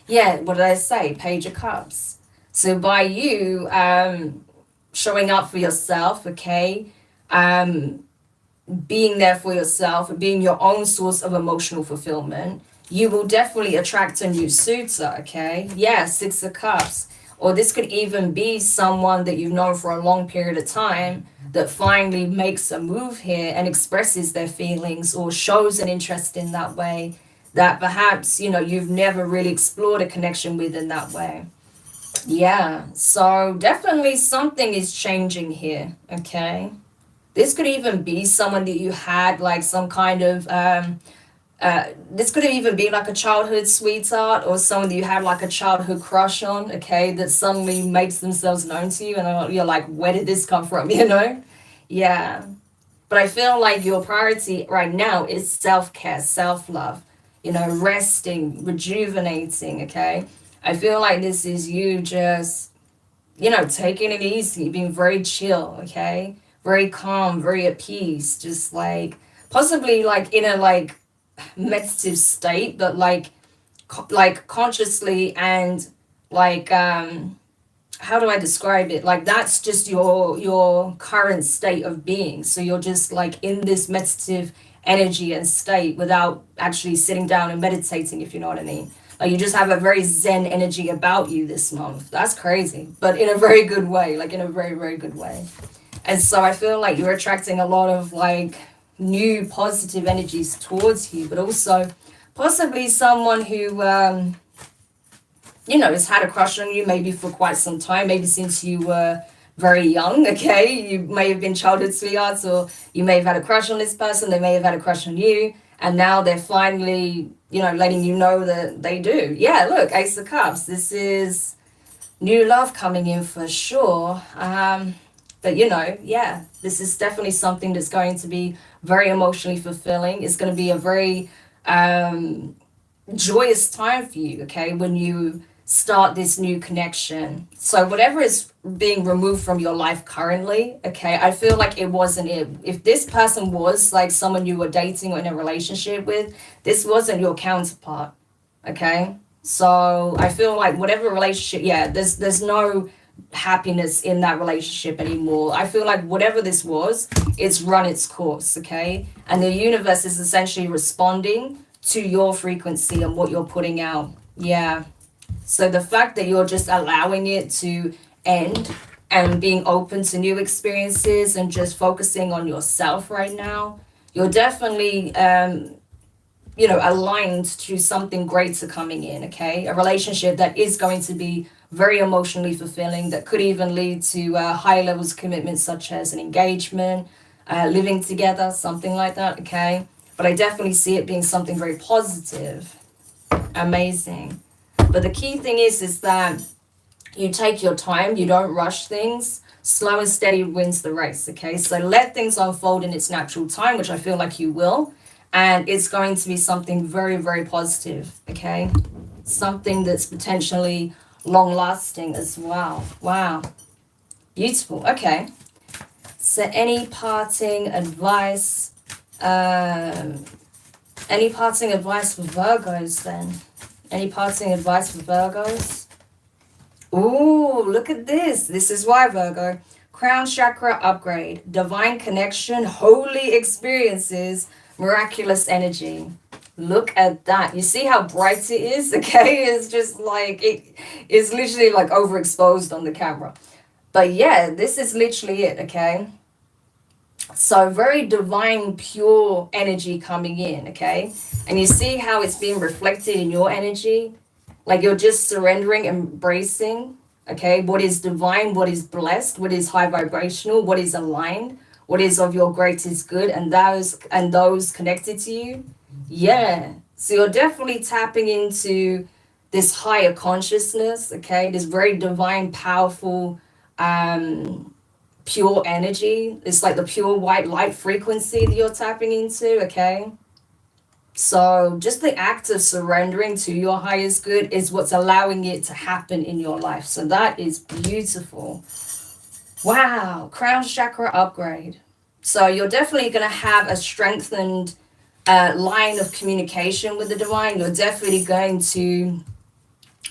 Yeah, what did I say? Page of Cups. So by you showing up for yourself, okay, being there for yourself, being your own source of emotional fulfillment, you will definitely attract a new suitor, okay? Yeah, Six of Cups. Or this could even be someone that you've known for a long period of time that finally makes a move here and expresses their feelings or shows an interest in that way that perhaps, you know, you've never really explored a connection with in that way. Yeah, so definitely something is changing here, okay? This could even be someone that you had like some kind of, this could even be like a childhood sweetheart or someone that you had like a childhood crush on, okay, that suddenly makes themselves known to you and you're like, where did this come from, you know? Yeah. But I feel like your priority right now is self-care, self-love, you know, resting, rejuvenating, okay? I feel like this is you just, you know, taking it easy, being very chill, okay? Very calm, very at peace, just like possibly like in a like meditative state, but like consciously and like how do I describe it? Like that's just your current state of being. So you're just like in this meditative energy and state without actually sitting down and meditating, if you know what I mean. Like you just have a very zen energy about you this month. That's crazy, but in a very good way, like in a very, very good way. And so I feel like you're attracting a lot of like new positive energies towards you, but also possibly someone who, you know, has had a crush on you maybe for quite some time, maybe since you were very young, okay? You may have been childhood sweethearts or you may have had a crush on this person, they may have had a crush on you, and now they're finally, you know, letting you know that they do. Yeah, look, Ace of Cups, this is new love coming in for sure. But yeah, this is definitely something that's going to be very emotionally fulfilling. It's going to be a very joyous time for you, okay, when you start this new connection. So whatever is being removed from your life currently, okay, I feel like it wasn't it. If this person was like someone you were dating or in a relationship with, this wasn't your counterpart, okay? So I feel like whatever relationship, yeah, there's no happiness in that relationship anymore. I feel like whatever this was, it's run its course, okay? And the universe is essentially responding to your frequency and what you're putting out. Yeah. So the fact that you're just allowing it to end and being open to new experiences and just focusing on yourself right now, you're definitely aligned to something greater coming in, okay? A relationship that is going to be very emotionally fulfilling, that could even lead to high levels of commitment, such as an engagement, living together, something like that, okay? But I definitely see it being something very positive. Amazing. But the key thing is that you take your time, you don't rush things. Slow and steady wins the race, okay? So let things unfold in its natural time, which I feel like you will. And it's going to be something very, very positive, okay? Something that's potentially long lasting as well. Wow. Beautiful. Okay. So any parting advice? Any parting advice for Virgos then? Any parting advice for Virgos? Ooh, look at this. This is why, Virgo. Crown chakra upgrade, divine connection, holy experiences, miraculous energy. Look at that. You see how bright it is? Okay, it's just like it's literally like overexposed on the camera. But yeah, this is literally it, okay? So very divine, pure energy coming in, okay? And you see how it's being reflected in your energy? Like you're just surrendering, embracing, okay? What is divine, what is blessed, what is high vibrational, what is aligned, what is of your greatest good, and those connected to you. Yeah. So you're definitely tapping into this higher consciousness, okay? This very divine, powerful, pure energy. It's like the pure white light frequency that you're tapping into, okay? So just the act of surrendering to your highest good is what's allowing it to happen in your life. So that is beautiful. Wow, crown chakra upgrade. So you're definitely going to have a strengthened line of communication with the divine. You're definitely going to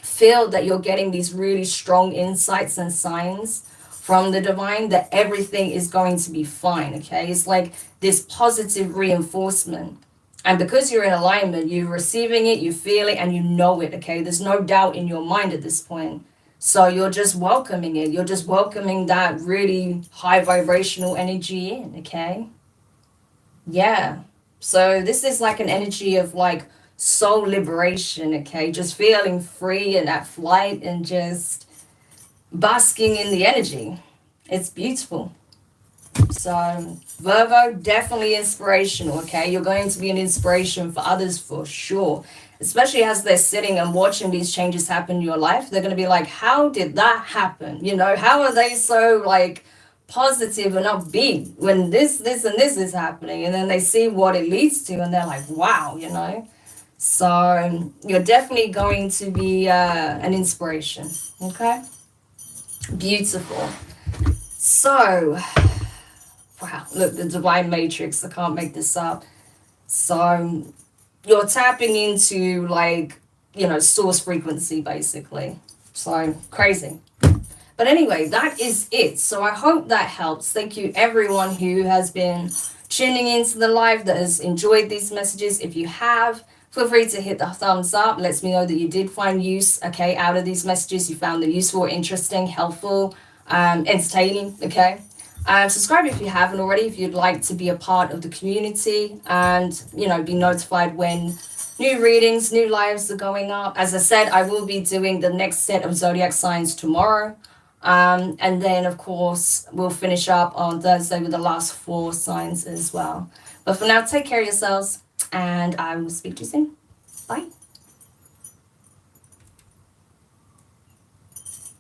feel that you're getting these really strong insights and signs from the divine that everything is going to be fine, okay? It's like this positive reinforcement. And because you're in alignment, you're receiving it, you feel it, and you know it, okay? There's no doubt in your mind at this point. So you're just welcoming it. You're just welcoming that really high vibrational energy in, okay? Yeah. So this is like an energy of like soul liberation, okay? Just feeling free and at flight and just basking in the energy. It's beautiful. So Virgo, definitely inspirational, okay? You're going to be an inspiration for others for sure. Especially as they're sitting and watching these changes happen in your life. They're going to be like, how did that happen? How are they so like positive and upbeat when this, and this is happening? And then they see what it leads to and they're like, wow. So you're definitely going to be an inspiration, okay? Beautiful. So, wow, look, the divine matrix, I can't make this up. So you're tapping into like, source frequency basically. So crazy. But anyway, that is it. So I hope that helps. Thank you everyone who has been tuning into the live, that has enjoyed these messages. If you have, feel free to hit the thumbs up. Lets me know that you did find use, okay, out of these messages. You found them useful, interesting, helpful, entertaining, okay? Subscribe if you haven't already, if you'd like to be a part of the community and, be notified when new readings, new lives are going up. As I said, I will be doing the next set of zodiac signs tomorrow. And then, of course, we'll finish up on Thursday with the last 4 signs as well. But for now, take care of yourselves, and I will speak to you soon. Bye.